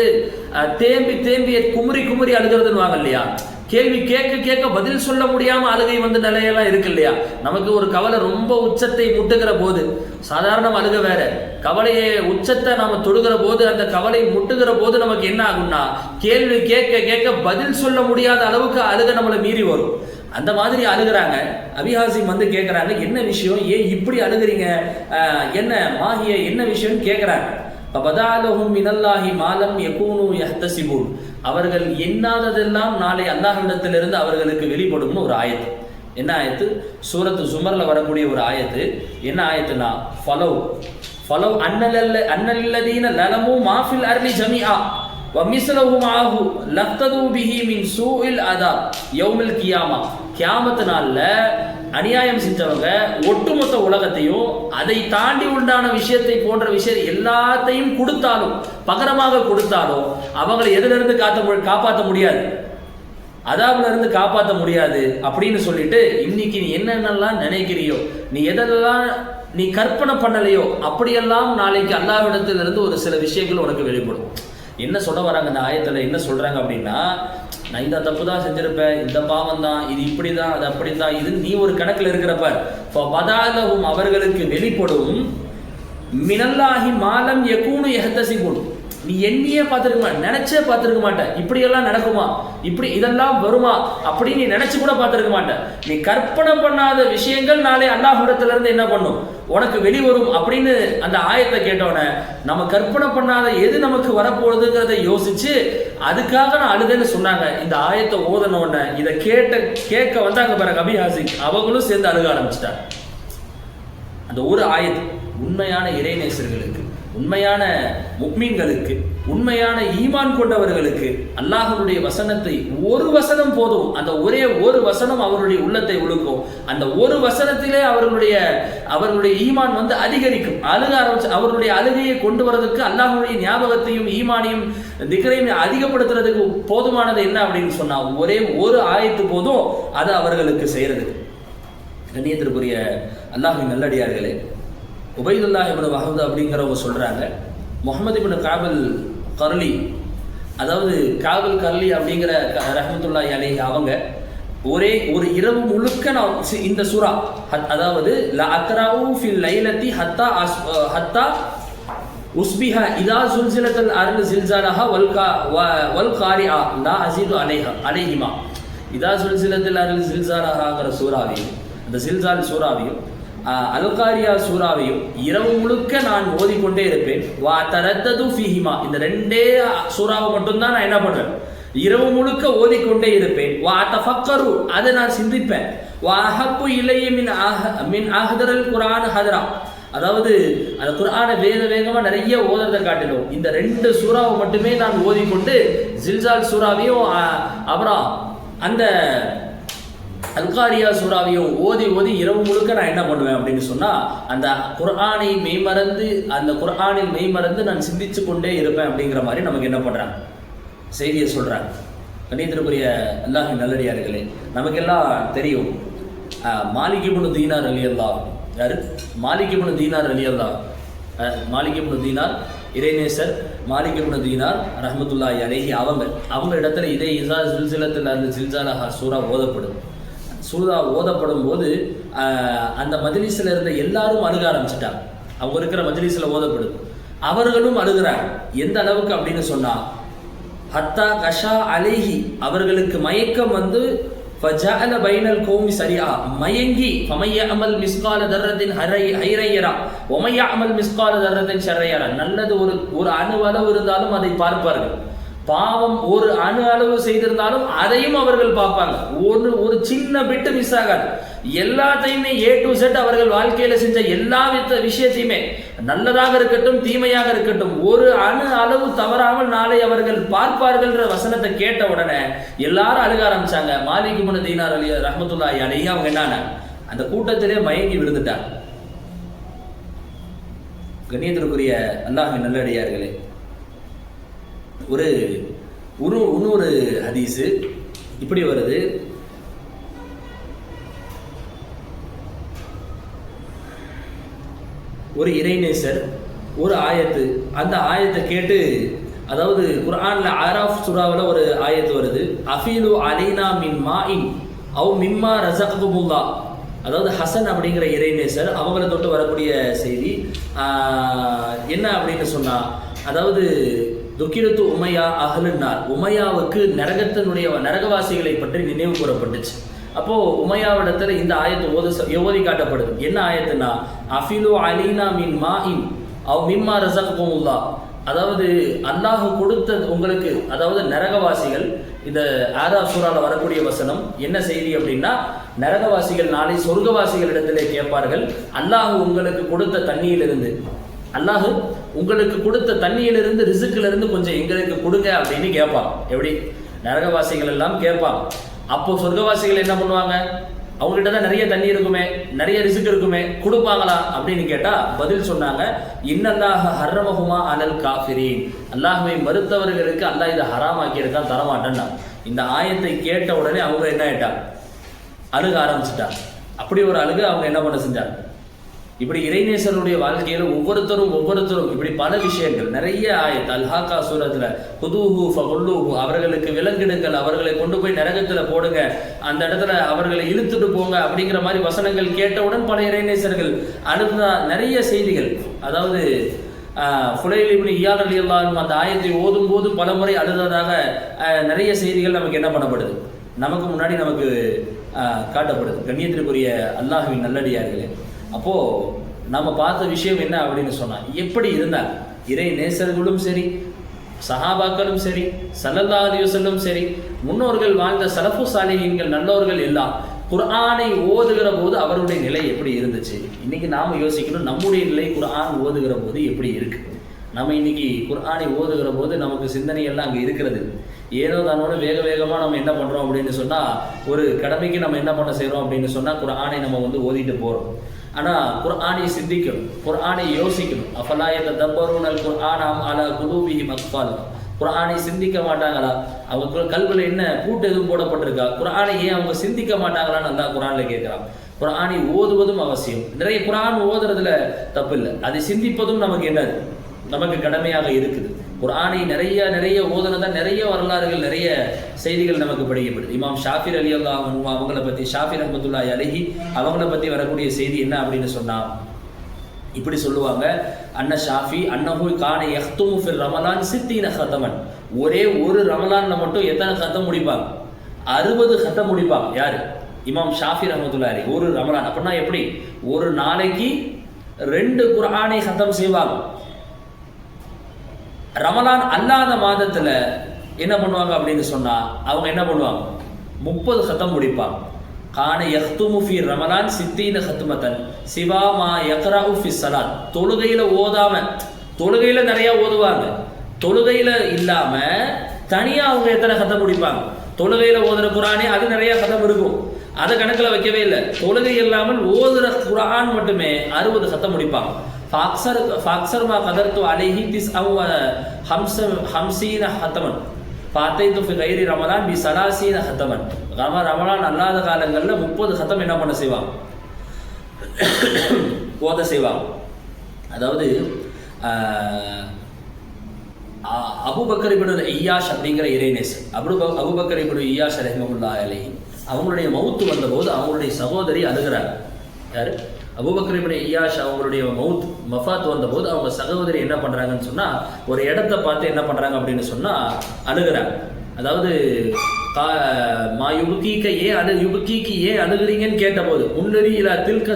தேம்பி குமுறி அழுகிறதுன்னு வாங்க இல்லையா, கேள்வி கேட்க பதில் சொல்ல முடியாம அழுகை வந்து நிலையெல்லாம் இருக்கு இல்லையா. நமக்கு ஒரு கவலை ரொம்ப உச்சத்தை முட்டுகிற போது, சாதாரண அழுகை வேற, கவலையை உச்சத்தை நாம தொடுகிற போது, அந்த கவலை முட்டுகிற போது நமக்கு என்ன ஆகும்னா, கேள்வி கேட்க பதில் சொல்ல முடியாத அளவுக்கு அழுகை நம்மளை மீறி வரும். அந்த மாதிரி அழுகிறாங்க. அபி ஹாசிம் வந்து கேட்குறாங்க, என்ன விஷயம், ஏன் இப்படி அழுகிறீங்க, என்ன மாஹிய என்ன விஷயம்னு கேட்குறாங்க. பபதாலஹும் மினல்லாஹி மாலம் யகூனு யஹ்தஸிபூன், அவர்கள் எண்ணாததெல்லாம் நாளை அல்லாஹ்விடத்திலிருந்து அவர்களுக்கு வெளிப்படும்னு ஒரு ஆயத்து. என்ன ஆயத்து? சூரத்து சுமர்ல வரக்கூடிய ஒரு ஆயத்து. என்ன ஆயத்துனா, ஃபலவ் அன்னல்லதீன லலமு மாஃபில் அர்லி ஜமீஆ வமிஸ்லஹு மாஹு லஃப்தது பிஹி மின் சூஇல் அதாப் யௌமில் கியாமா, கியாமத் நாள்ல அநியாயம் செஞ்சவங்க ஒட்டுமொத்த உலகத்தையும் அதை தாண்டி உண்டான விஷயத்தை போன்ற விஷயம் எல்லாத்தையும் கொடுத்தாலும், பகரமாக கொடுத்தாலும், அவங்களை எதிலிருந்து காப்பாற்ற முடியாது, அதாப்ல இருந்து காப்பாற்ற முடியாது அப்படின்னு சொல்லிட்டு, இன்னைக்கு நீ என்னென்னலாம் நினைக்கிறியோ, நீ எதெல்லாம் நீ கற்பனை பண்ணலையோ, அப்படியெல்லாம் நாளைக்கு அல்லாஹ்விடத்திலிருந்து ஒரு சில விஷயங்கள் உனக்கு வெளிப்படும். என்ன சொல்ல வராங்க இந்த ஆயத்துல, என்ன சொல்றாங்க அப்படின்னா, நான் இந்த தப்பு தான் செஞ்சிருப்பேன், இந்த பாவம் தான், இது இப்படிதான், அது அப்படித்தான், இது நீ ஒரு கணக்கில் இருக்கிறப்ப பதாலஹும் அவர்களுக்கு வெளிப்படும் மினல்லாஹி மாலம் யகூனு யஹ்தஸிபூன், நீ எண்ணியே பார்த்துருக்க மாட்ட, நினைச்சே பார்த்துருக்க மாட்டேன், இப்படியெல்லாம் நடக்குமா, இப்படி இதெல்லாம் வருமா அப்படி நீ நினைச்சு கூட பார்த்துருக்க மாட்டேன். நீ கற்பனை பண்ணாத விஷயங்கள் நாளை அல்லாஹ்விடத்துல இருந்து என்ன பண்ணும், உனக்கு வெளிவரும் அப்படின்னு அந்த ஆயத்தை கேட்டோன்னே, நம்ம கற்பனை பண்ணாத எது நமக்கு வரப்போகுதுங்கிறத யோசிச்சு அதுக்காக நான் அழுதுன்னு சொன்னாங்க. இந்த ஆயத்தை ஓதனோடனே இதை கேட்க வந்தாங்க பாருங்க அபி ஹாசிம், அவங்களும் சேர்ந்து அழுக ஆரம்பிச்சிட்டாங்க. அந்த ஒரு ஆயத்து உண்மையான இறைநேசர்களுக்கு, உண்மையான முக்மீன்களுக்கு, உண்மையான ஈமான் கொண்டவர்களுக்கு அல்லாஹ்வுடைய வசனத்தை ஒரு வசனம் போதும், அந்த ஒரே ஒரு வசனம் அவருடைய உள்ளத்தை உழுக்கும். அந்த ஒரு வசனத்திலே அவர்களுடைய ஈமான் வந்து அதிகரிக்கும். அழுக ஆரம்பிச்சு அவர்களுடைய அழுகையை கொண்டு வரதுக்கு, அல்லாஹ்வுடைய ஞாபகத்தையும் ஈமானையும் திக்ரையும் அதிகப்படுத்துறதுக்கு போதுமானது என்ன அப்படின்னு சொன்னா, ஒரே ஒரு ஆயத்து போதும் அது அவர்களுக்கு செய்யறது. கண்ணியத்திற்குரிய அல்லாஹ்வின் நல்லடியார்களே, உபைதுல்லாஹ் இப்னு வஹப் அப்படிங்கிறவங்க சொல்றாங்க, முஹம்மது இப்னு காபில் கர்லி, அதாவது காபில் கர்லி அப்படிங்கிற ரஹ்மத்துல்லாஹி அலைஹி, அவங்க ஒரே ஒரு இரவு முழுக்க நான் இந்த சூரா, அதாவது லா அக்ராஉ ஃபில் லைலத்தி ஹத்தா உஸ்பிஹா இதா சுல்சிலத்தல் அர்து ஜில்சாலஹா வல் காரிஆ லா அஸீது அலைஹிமா, இதா சுல்சிலத்தல் அர்து ஜில்சாலஹாங்கிற சூறாவையும், அந்த ஜில்சால் சூறாவையும் அல்காரியா சூறாவையும் இரவு முழுக்க நான் ஓதிக்கொண்டே இருப்பேன். வா தரத்தது ஃபீஹிமா, இந்த ரெண்டே சூறாவை மட்டும்தான் நான் என்ன பண்றேன், இரவு முழுக்க ஓதிக்கொண்டே இருப்பேன். வா தஃபக்கரு, அதை நான் சிந்திப்பேன். வா அஹப்பு இலைய மின் அஹ்தரல் குர்ஆன் ஹதரா, அதாவது அந்த குர்ஆனை வேகமா நிறைய ஓதுறதை காட்டிலும் இந்த ரெண்டு சூறாவை மட்டுமே நான் ஓதிக்கொண்டு, ஜில்சால் சூறாவையும் அப்புறம் அந்த அல்காரியா சூறாவையும் ஓதி இரவு முழுக்க நான் என்ன பண்ணுவேன் அப்படின்னு சொன்னா, அந்த குர்ஆனை குர்ஆனில் மெய்மறந்து நான் சிந்திச்சு கொண்டே இருப்பேன் அப்படிங்கிற மாதிரி நமக்கு என்ன பண்றாங்க, செய்தியை சொல்றாங்க. கண்ணியத்திற்குரிய அல்லாஹ்வின் நல்லடியார்களே, நமக்கெல்லாம் தெரியும் மாலிக் இப்னு தீனார் ரலியல்லாஹு, யாரு? மாலிக் இப்னு தீனார் ரலியல்லாஹு, மாலிக் இப்னு தீனார் இறைநேசர் மாலிக் இப்னு தீனார் ரஹ்மத்துல்லாஹி அலைஹி, அவங்க இடத்துல இதே இஸா ஸில்ஸிலத்துல் அர்து ஜில்ஸாலஹா சூரா ஓதப்படும். சூரா ஓதப்படும் போது அந்த மஜ்லிஸ்ல இருந்த எல்லாரும் அழுக ஆரம்பிச்சிட்டாங்க. அவங்க இருக்கிற மஜ்லிஸ்ல ஓதப்படுது, அவர்களும் அழுகிறாங்க. எந்த அளவுக்கு அப்படின்னு சொன்னா, ஹத்தா கஷா அலைஹி, அவர்களுக்கு மயக்கம் வந்து ஃபஜஅல பைனல் கௌமி சரியா, மயங்கி ஃபமையஅமல் மிஸ்கால தர்ரத்தின் ஹைரையரா வமையஅமல் மிஸ்கால தர்ரத்தின் ஷர்ரையரா, நல்லது ஒரு அணு அளவு இருந்தாலும் அதை பார்ப்பார்கள், பாவம் ஒரு அணு அளவு செய்திருந்தாலும் அதையும் அவர்கள் பார்ப்பாங்க. ஒரு சின்ன பிட்டு மிஸ் ஆகாது. எல்லாத்தையுமே A to Z அவர்கள் வாழ்க்கையில செஞ்ச எல்லா விஷயத்தையுமே, நல்லதாக இருக்கட்டும் தீமையாக இருக்கட்டும், ஒரு அணு அளவு தவறாமல் நாளை அவர்கள் பார்ப்பார்கள்ன்ற வசனத்தை கேட்ட உடனே எல்லாரும் அழுக ஆரம்பிச்சாங்க. மாலிக் இப்னு தீனார் ரஹ்மத்துல்லாஹி அலைஹி அவங்க என்னன்னா அந்த கூட்டத்திலே மயங்கி விழுந்துட்டார். கண்ணியத்திற்குரிய அல்லாஹ்வின் நல்லடியார்களே, இன்னொரு ஹதீஸு இப்படி வருது. ஒரு இறைநேசர் ஒரு ஆயத்து, அந்த ஆயத்தை கேட்டு, அதாவது குர்ஆன்ல ஆராஃப் சூராவில் ஒரு ஆயத்து வருது, அஃபீலு அலைனா மின் மாஇன் அவ் மிம்மா ரஸக்துமுல்லா. அதாவது ஹசன் அப்படிங்கிற இறைநேசர் அவங்கள தொட்டு வரக்கூடிய செய்தி என்ன அப்படின்னு சொன்னா, அதாவது துக்கிரத்து உமையா அகலுன்னார், உமையாவுக்கு நரகவாசிகளை பற்றி நினைவு கூறப்பட்டுச்சு. அப்போ உமையாவிடத்துல இந்த ஆயத்து ஓதி காட்டப்படுது. என்ன ஆயத்துனா, அஃபிலு அலீனா மின் மாஇன் அவ் மிம்மா ரஸக்துமுல்லா. அதாவது அல்லாஹ் கொடுத்த உங்களுக்கு, அதாவது நரகவாசிகள், இந்த ஆராஃப் சூரால வரக்கூடிய வசனம் என்ன செய்தி அப்படின்னா, நரகவாசிகள் நாளை சொர்க்கவாசிகளிடத்திலே கேட்பார்கள், அல்லாஹ் உங்களுக்கு கொடுத்த தண்ணியிலிருந்து, அல்லாஹ் உங்களுக்கு கொடுத்த தண்ணியிலிருந்து ரிசுக்கிலிருந்து கொஞ்சம் எங்களுக்கு கொடுங்க அப்படின்னு கேட்பான். எப்படி நரகவாசிகள் எல்லாம் கேட்பான். அப்போ சொர்க்கவாசிகள் என்ன பண்ணுவாங்க, அவங்ககிட்ட தான் நிறைய தண்ணி இருக்குமே, நிறைய ரிசுக்கு இருக்குமே, கொடுப்பாங்களா அப்படின்னு கேட்டா பதில் சொன்னாங்க, இன்னல்லாஹ ஹர்ரமஹுமா அலல் காஃபிரீன். அல்லாஹ்வை மறுத்தவர்களுக்கு அல்லாஹ் இதை ஹராமாக்கி இருக்கான், தரமாட்டேன்னா. இந்த ஆயத்தை கேட்ட உடனே அவங்க என்ன ஆயிட்டாங்க, அழுக ஆரம்பிச்சுட்டாங்க. அப்படி ஒரு அழுகு அவங்க என்ன பண்ண செஞ்சாங்க. இப்படி இறைநேசருடைய வாழ்க்கையில ஒவ்வொருத்தரும் இப்படி பல விஷயங்கள், நிறைய ஆயத். அல்ஹாக்கா சூரத்துல குதூஹு ஃபகுல்லூஹு, அவர்களுக்கு விலங்கிடுங்கள், அவர்களை கொண்டு போய் நரகத்துல போடுங்க, அந்த இடத்துல அவர்களை இழுத்துட்டு போங்க அப்படிங்கிற மாதிரி வசனங்கள் கேட்டவுடன் பல இறைநேசர்கள் அழுதா. நிறைய செய்திகள், அதாவது ஃபுலைல் இப்னு இயாத் ரலியல்லாஹு அன்ஹு அந்த ஆயத்தை ஓதும் போது பல முறை அழுததாக நிறைய செய்திகள் நமக்கு என்ன பண்ணப்படுது, நமக்கு முன்னாடி நமக்கு காட்டப்படுது. கண்ணியத்திற்குரிய அல்லாஹ்வின் நல்லடியார்களே, அப்போ நம்ம பார்த்த விஷயம் என்ன அப்படின்னு சொன்னா, எப்படி இருந்தாங்க இறை நேசர்களும் சரி, சஹாபாக்களும் சரி, ஸல்லல்லாஹு அலைஹி வஸல்லம் சரி, முன்னோர்கள் வாழ்ந்த சலஃபு சாலிஹீன்கள் நல்லோர்கள் எல்லாம் குர்ஆனை ஓதுகிற போது அவருடைய நிலை எப்படி இருந்துச்சு. இன்னைக்கு நாம யோசிக்கணும், நம்முடைய நிலை குர்ஆன் ஓதுகிற போது எப்படி இருக்கு. நம்ம இன்னைக்கு குர்ஆனை ஓதுகிற போது நமக்கு சிந்தனை எல்லாம் அங்கே இருக்கிறது. ஏதோ தானோட வேகமாக நம்ம என்ன பண்ணுறோம் அப்படின்னு சொன்னால், ஒரு கடமைக்கு நம்ம என்ன பண்ண செய்கிறோம் அப்படின்னு சொன்னால் குர்ஆனை நம்ம ஓதிட்டு போகிறோம். ஆனால் குர்ஆனை சிந்திக்கணும், குர்ஆனை யோசிக்கணும். அஃபலா யததப்பரூனல் குர்ஆன அம் அலா குலூபிஹிம் அக்ஃபாலுஹா. குர்ஆனை சிந்திக்க மாட்டாங்களா, அவங்க கல்வியில் என்ன பூட்டு எதுவும் போடப்பட்டிருக்கா, குர்ஆனை ஏன் அவங்க சிந்திக்க மாட்டாங்களான்னு அல்லாஹ் குர்ஆன்ல கேட்குறான். குர்ஆனை ஓதுவதும் அவசியம். நிறைய குர்ஆன் ஓதுறதுல தப்பு இல்லை, அதை சிந்திப்பதும் நமக்கு என்னது, நமக்கு கடமையாக இருக்குது. குர்ஆனை நிறைய ஓதுனதான் நிறைய வரலாறுகள், நிறைய செய்திகள் நமக்கு படிக்கப்படுது. இமாம் ஷாஃபி ரலியல்லாஹு அன்ஹு அவங்கள பற்றி, ஷாஃபி ரஹ்மத்துல்லாஹி அலைஹி அவங்கள பற்றி வரக்கூடிய செய்தி என்ன அப்படின்னு சொன்னா, இப்படி சொல்லுவாங்க, அன்ன ஷாஃபி அன்னஹு கான யஹ்துமு ஃபிர் ரமலான் 60 ஹதமன். ஒரே ஒரு ரமலான்ல மட்டும் எத்தனை ஹத்தம் முடிப்பாங்க, 60 ஹத்தம் முடிப்பாங்க. யாரு? இமாம் ஷாஃபி ரஹ்மத்துல்லாஹி அலைஹி. ஒரு ரமலான் அப்படின்னா எப்படி, ஒரு நாளைக்கு 2 குர்ஆனை ஹத்தம் செய்வாங்க. ரமலான் அல்லாத மாதத்துல என்ன பண்ணுவாங்க அப்படின்னு சொன்னா, அவங்க என்ன பண்ணுவாங்க, 30 ஹத்தம் முடிப்பாங்க. கான யஹ்துமு ஃபி ரமலான் 60 ஹத்மத்தன் சிவா மா யக்ரஉ ஃபி ஸலாத். தொழுகையில ஓதாம, தொழுகையில நிறைய ஓதுவாங்க, தொழுகையில இல்லாம தனியா அவங்க எத்தனை ஹத்தம் முடிப்பாங்க. தொழுகையில ஓதுற குர்ஆனே அது நிறைய ஹத்தம் இருக்கும், அதை கணக்கில் வைக்கவே இல்லை. தொழுகை இல்லாமல் ஓதுற குர்ஆன் மட்டுமே 60 ஹத்தம் முடிப்பாங்க. فأكثر ما قدرت عليه 59 ஹத்தமன் பாத்தைத்து ஃபி கைரி ரமலான் பி 30 ஹத்தமன். ரமலான் அல்லாத காலங்களில் 30 ஹத்தம் என்ன பண்ண செய்வாங்க, ஓத செய்வாங்க. அதாவது அபூபக்கர் இப்னு இய்யாஷ் அப்படிங்கிற இறைநேசர், அபூபக்கர் இப்னு இய்யாஷ் ரஹ்மத்துல்லாஹி அலைஹி, அவங்களுடைய மவுத்து வந்தபோது அவங்களுடைய சகோதரி அழுகிறாங்க. யாரு? அபூபக்கர் இப்னு இய்யாஷ் அவங்களுடைய மஃபாத் வந்தபோது அவங்க சகோதரி என்ன பண்ணுறாங்கன்னு சொன்னால், ஒரு இடத்த பார்த்து என்ன பண்ணுறாங்க அப்படின்னு சொன்னால் அழுகிறாங்க. அதாவது யுபுக்கீக்கு ஏன் அழுகிறீங்கன்னு கேட்டபோது, முன்னறி இலா தில்க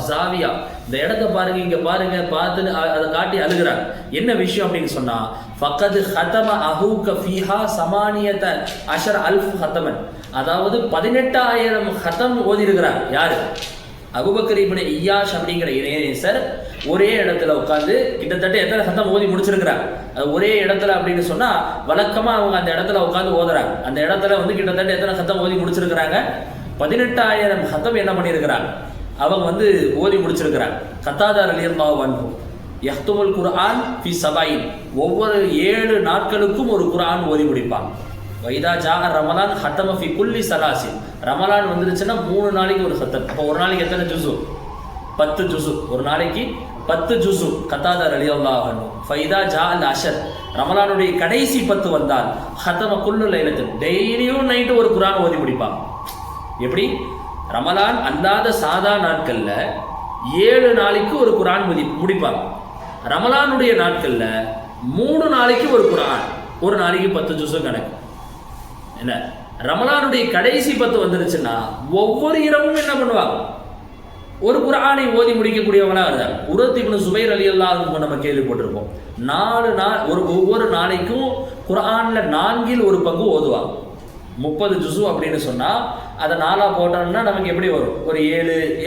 ஜாவியா, இந்த இடத்த பாருங்க, இங்கே பாருங்க, பார்த்துன்னு அதை காட்டி அழுகிறாங்க. என்ன விஷயம் அப்படின்னு சொன்னால், ஃபக்கது ஹதம அஹூக ஃபீஹா 18,000 ஹத்தமன். அதாவது 18,000 ஹத்தம் ஓதிருக்கிறாங்க. யாரு? அபூபக்கர் இப்னு இய்யாஷ் அப்படிங்கிற இறைநேசர் ஒரே இடத்துல உட்காந்து கிட்டத்தட்ட எத்தனை ஹத்தம் ஓதி முடிச்சிருக்கிறாங்க. அது ஒரே இடத்துல அப்படின்னு சொன்னா, வழக்கமா அவங்க அந்த இடத்துல உட்காந்து ஓதுறாங்க. அந்த இடத்துல கிட்டத்தட்ட எத்தனை ஹத்தம் ஓதி முடிச்சிருக்கிறாங்க, 18,000 ஹத்தம் என்ன பண்ணியிருக்கிறாங்க, அவங்க வந்து ஓதி முடிச்சிருக்கிறாங்க. கத்தாதா ரலியல்லாஹு அன்ஹு யஹ்துமுல் குர்ஆன் ஃபி சபாயின், ஒவ்வொரு 7 நாட்களுக்கும் ஒரு குர்ஆன் ஓதி முடிப்பாங்க. வைதா ஜா ரமலான் ஹத்தம ஃபி குல்லி சலாசின், ரமலான் வந்துருச்சுன்னா 3 நாளைக்கு ஒரு ஹத்தம். அப்போ ஒரு நாளைக்கு எத்தனை ஜுசு? 10 ஜுசு. ஒரு நாளைக்கு 10 ஜுசு. கத்தாதா ரலியல்லாஹு அன்ஹு ஃபைதா ஜா அல் அஷர், ரமலானுடைய கடைசி 10 வந்தால் ஹத்தம குல்லு லைலத்தின், டெய்லியும் நைட்டு ஒரு குர்ஆன் ஓதி முடிப்பாங்க. எப்படி? ரமலான் அல்லாத சாதா நாட்கள்ல 7 நாளைக்கு ஒரு குர்ஆன் முடிப்பாங்க. ரமலானுடைய நாட்கள்ல 3 நாளைக்கு ஒரு குர்ஆன், ஒரு நாளைக்கு 10 ஜுசு கணக்கு. என்ன, ரமலானுடைய கடைசி 10 வந்துருச்சுன்னா ஒவ்வொரு இரவும் என்ன பண்ணுவாங்க? ஒரு குர்ஆனை ஓதி முடிக்கக்கூடியவங்களா இருந்தாங்க. உரத் இப்னு சுபைர் ரலியல்லாஹு அன்ஹு நம்ம கேள்விப்பட்டிருப்போம். 4 நாள் ஒவ்வொரு நாளைக்கும் குர்ஆன்ல 4இல் ஒரு பங்கு ஓதுவாங்க. 30 ஜுசு அப்படின்னு சொன்னா அதை 4ஆ போட்டோம்னா நமக்கு எப்படி வரும்? ஒரு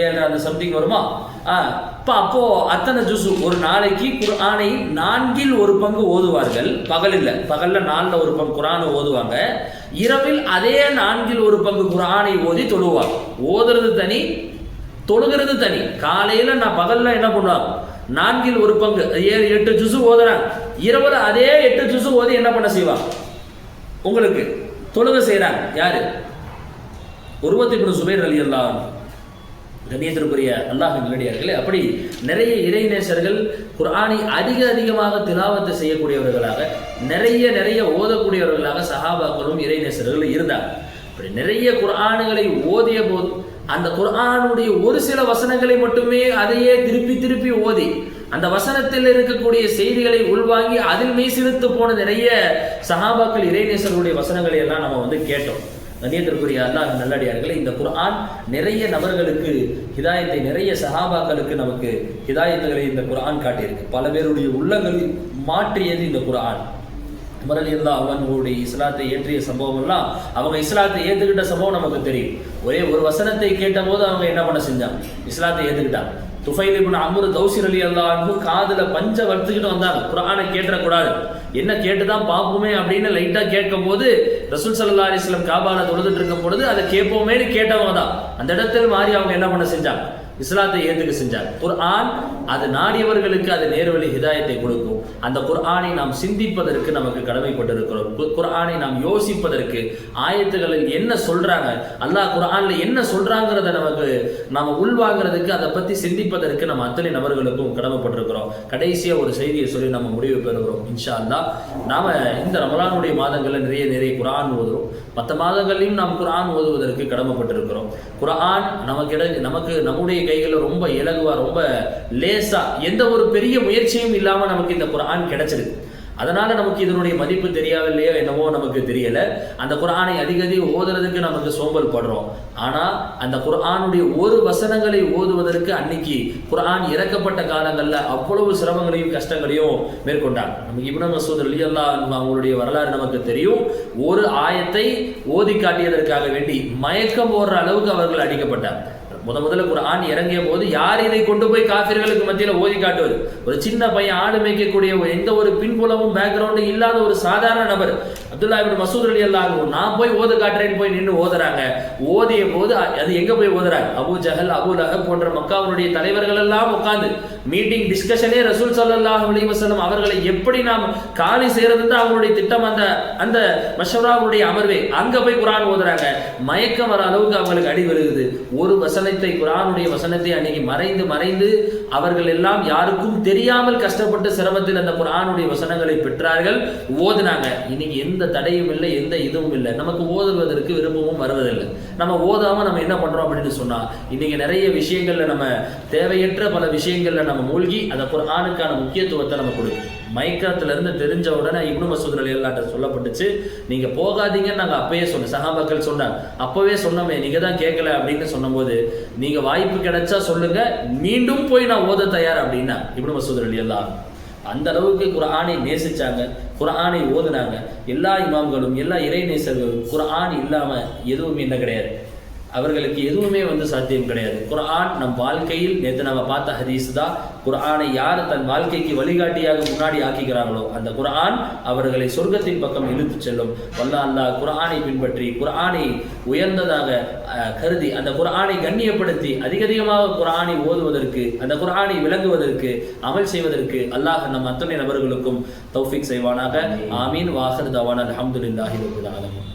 7 அந்த சம்திங் வருமா? அப்போ அத்தனை ஜுசு ஒரு நாளைக்கு குர்ஆனை 4இல் ஒரு பங்கு ஓதுவார்கள். பகல்ல 4ல் ஒரு பங்கு குர்ஆனை ஓதுவாங்க. இரவில் அதே 4இல் ஒரு பங்கு குர்ஆனை ஓதி தொழுவாங்க. ஓதுறது தனி, தொழுகிறது தனி. காலையில நான் பகல்ல என்ன பண்ணுவாங்க? 4இல் ஒரு பங்கு 7-8 ஜுசு ஓதுறாங்க. இரவுல அதே 8 ஜுசு ஓதி என்ன பண்ண செய்வாங்க? உங்களுக்கு தொழுகை செய்யறாங்க. யாரு? உர்வத் இப்னு சுபைர் ரலியல்லாஹு அன்ஹு. கண்ணியத்திற்குரிய அல்லாஹ்வின் நல்லடியார்களே, அப்படி நிறைய இறைநேசர்கள் குர்ஆனை அதிகமாக திலாவத்து செய்யக்கூடியவர்களாக, நிறைய ஓதக்கூடியவர்களாக சஹாபாக்களும் இறைநேசர்கள் இருந்தாங்க. அப்படி நிறைய குர்ஆன்களை ஓதிய போது அந்த குர்ஆனுடைய ஒரு சில வசனங்களை மட்டுமே அதையே திருப்பி ஓதி அந்த வசனத்தில் இருக்கக்கூடிய செய்திகளை உள்வாங்கி அதில் மெய்சிலுத்து போன நிறைய சஹாபாக்கள் இறைநேசர்களுடைய வசனங்களை எல்லாம் நம்ம வந்து கேட்டோம். கண்ணியத்திற்குரிய அல்லாஹ் நல்லடியார்களே, இந்த குர்ஆன் நிறைய நபர்களுக்கு ஹிதாயத்தை, நிறைய சஹாபாக்களுக்கு நமக்கு ஹிதாயத்துகளை இந்த குர்ஆன் காட்டியிருக்கு. பல பேருடைய உள்ளங்களை மாற்றியது இந்த குர்ஆன். உமர் ரலியல்லாஹு அன்ஹுடைய இஸ்லாத்தை ஏற்றிய சம்பவம் எல்லாம், அவங்க இஸ்லாத்தை ஏற்றுக்கிட்ட சம்பவம் நமக்கு தெரியும். ஒரே ஒரு வசனத்தை கேட்ட போது அவங்க என்ன பண்ண செஞ்சாங்க? இஸ்லாத்தை ஏற்றுக்கிட்டாங்க. துஃபைல் இப்னு அம்ர் தௌசி ரலியல்லாஹு அன்ஹு காதுல பஞ்ச வறுத்துக்கிட்டு வந்தாங்க. குர்ஆனை கேட்டக்கூடாது, என்ன கேட்டுதான் பார்ப்போமே அப்படின்னு லைட்டா கேட்கும் போது ரசூல் ஸல்லல்லாஹு அலைஹி வஸல்லம் காபால தொழுதுட்டு இருக்கும் பொழுது அதை கேட்போமேன்னு கேட்டவங்க தான் அந்த இடத்தில் மாறி அவங்க என்ன பண்ண செஞ்சாங்க? இஸ்லாத்தை ஏற்றுக்க செஞ்சாங்க. குர்ஆன் அது நாடியவர்களுக்கு அது நேர்வழி ஹிதாயத்தை கொடுக்கும். அந்த குர்ஆனை நாம் சிந்திப்பதற்கு நமக்கு கடமைப்பட்டிருக்கிறோம். குர்ஆனை நாம் யோசிப்பதற்கு, ஆயத்துகளில் என்ன சொல்றாங்க, அல்லாஹ் குர்ஆன்ல என்ன சொல்றாங்கிறத நமக்கு நாம உள்வாங்கிறதுக்கு, அதை பத்தி சிந்திப்பதற்கு நம்ம அத்தனை நபர்களுக்கும் கடமைப்பட்டிருக்கிறோம். கடைசியா ஒரு செய்தியை சொல்லி நம்ம முடிவு பெறுகிறோம். இன்ஷா அல்லாஹ் நாம இந்த ரமலானுடைய மாதங்கள்ல நிறைய குர்ஆன் ஓதுறோம். மற்ற மாதங்களையும் நாம் குர்ஆன் ஓதுவதற்கு கடமைப்பட்டிருக்கிறோம். குர்ஆன் நமக்கு நம்முடைய கைகளில் ரொம்ப இலகுவா, ரொம்ப லேசா, எந்த ஒரு பெரிய முயற்சியும் இல்லாம நமக்கு இந்த குர்ஆன் கிடைச்சிருக்கு. அதனால நமக்கு இதனுடைய மதிப்பு தெரியாவில்லையோ என்னவோ நமக்கு தெரியல. அந்த குர்ஆனை அதிக ஓதுறதுக்கு நமக்கு சோம்பல் படுறோம். ஆனா அந்த குர்ஆனுடைய ஒரு வசனங்களை ஓதுவதற்கு அன்னைக்கு குர்ஆன் இறக்கப்பட்ட காலங்கள்ல அவ்வளவு சிரமங்களையும் கஷ்டங்களையும் மேற்கொண்டாங்க. நமக்கு இப்னு மஸ்ஊத் ரலியல்லாஹு அன்ஹு அவங்களுடைய வரலாறு நமக்கு தெரியும். ஒரு ஆயத்தை ஓதி காட்டியதற்காக வேண்டி மயக்கம் போடுற அளவுக்கு அவர்கள் அடிக்கப்பட்டார். முதல்ல குர்ஆன் இறங்கிய போது யார் இதை கொண்டு போய் காஃபிர்களுக்கு மத்தியில் ஓதி காட்டுவது? ஒரு சின்ன பையன், ஆடு மேய்க்கக்கூடிய எந்த ஒரு பின்புலமும் பேக்ரவுண்டும் இல்லாத ஒரு சாதாரண நபர் அப்துல்லா இப்னு மஸ்ஊத் ரலியல்லாஹு அன்ஹு நான் போய் ஓத காட்டுறேன்னு போய் நின்று ஓதுறாங்க. ஓதிய போது அது எங்க போய் ஓதுறாங்க? அபூ ஜஹல், அபூ லஹப் போன்ற மக்காவுடைய தலைவர்கள் எல்லாம் உட்கார்ந்து மீட்டிங், டிஸ்கஷனே ரசூல் ஸல்லல்லாஹு அலைஹி வஸல்லம் அவர்களை எப்படி நாம் காலி செய்யறதுன்னு அவங்களுடைய திட்டம், அந்த மஷவராவுடைய அமர்வே. அங்க போய் குர்ஆன் ஓதுறாங்க. மயக்கம் வர அளவுக்கு அவங்களுக்கு அடி விழுகுது. ஒரு குர்ஆனுடைய வசனத்தை அன்னைக்கு மறைந்து அவர்கள் எல்லாம் யாருக்கும் தெரியாமல் கஷ்டப்பட்டு சிரமத்தில் அந்த குர்ஆனுடைய வசனங்களை பெற்றார்கள், ஓதுனாங்க. இன்னைக்கு எந்த தடையும் இல்லை, எந்த இதுவும் இல்லை. நமக்கு ஓதுவதற்கு விருப்பமும் வருவதில்லை. நம்ம ஓதாம நம்ம என்ன பண்றோம் அப்படின்னு சொன்னா, இன்னைக்கு நிறைய விஷயங்கள்ல நம்ம தேவையற்ற பல விஷயங்கள்ல நம்ம மூழ்கி அந்த குர்ஆனுக்கான முக்கியத்துவத்தை நம்ம கொடுக்கும். மயக்கத்துல இருந்து தெரிஞ்ச உடனே இப்னு மஸ்ஊத் ரலியல்லாஹு அன்ஹு சொல்லப்பட்டுச்சு, நீங்க போகாதீங்கன்னு நாங்க அப்பவே சொன்னோம். சஹாபாக்கள் சொன்னாங்க, அப்பவே சொன்னோமே, நீங்க தான் கேட்கல அப்படின்னு சொன்னபோது, நீங்க வாய்ப்பு கிடைச்சா சொல்லுங்க, மீண்டும் போய் நான் ஓத தயார் அப்படின்னா இப்னு மஸ்ஊத் ரலியல்லாஹு அன்ஹு அந்த அளவுக்கு குர்ஆனை நேசிச்சாங்க, குர்ஆனை ஓதுனாங்க. எல்லா இமாம்களும், எல்லா இறைநேசர்களும் குர்ஆன் இல்லாம எதுவும் என்ன கிடையாது. அவர்களுக்கு எதுவுமே சாத்தியம் கிடையாது. குர்ஆன் நம் வாழ்க்கையில், நேற்று நம்ம பார்த்த ஹதீஸ் தான், குர்ஆனை யார் தன் வாழ்க்கைக்கு வழிகாட்டியாக முன்னாடி ஆக்கிக்கிறார்களோ அந்த குர்ஆன் அவர்களை சொர்க்கத்தின் பக்கம் இழுத்து செல்லும். வல்லா அல்லாஹ் குர்ஆனை பின்பற்றி, குர்ஆனை உயர்ந்ததாக கருதி, அந்த குர்ஆனை கண்ணியப்படுத்தி அதிகமாக குர்ஆனை ஓதுவதற்கு, அந்த குர்ஆனை விளங்குவதற்கு, அமல் செய்வதற்கு அல்லாஹ் நம் அத்தனை நபர்களுக்கும் தௌஃபீக் செய்வானாக. ஆமீன். வாஹிர் தவானா அல்ஹம்துலில்லாஹி ரப்பில் ஆலமீன்.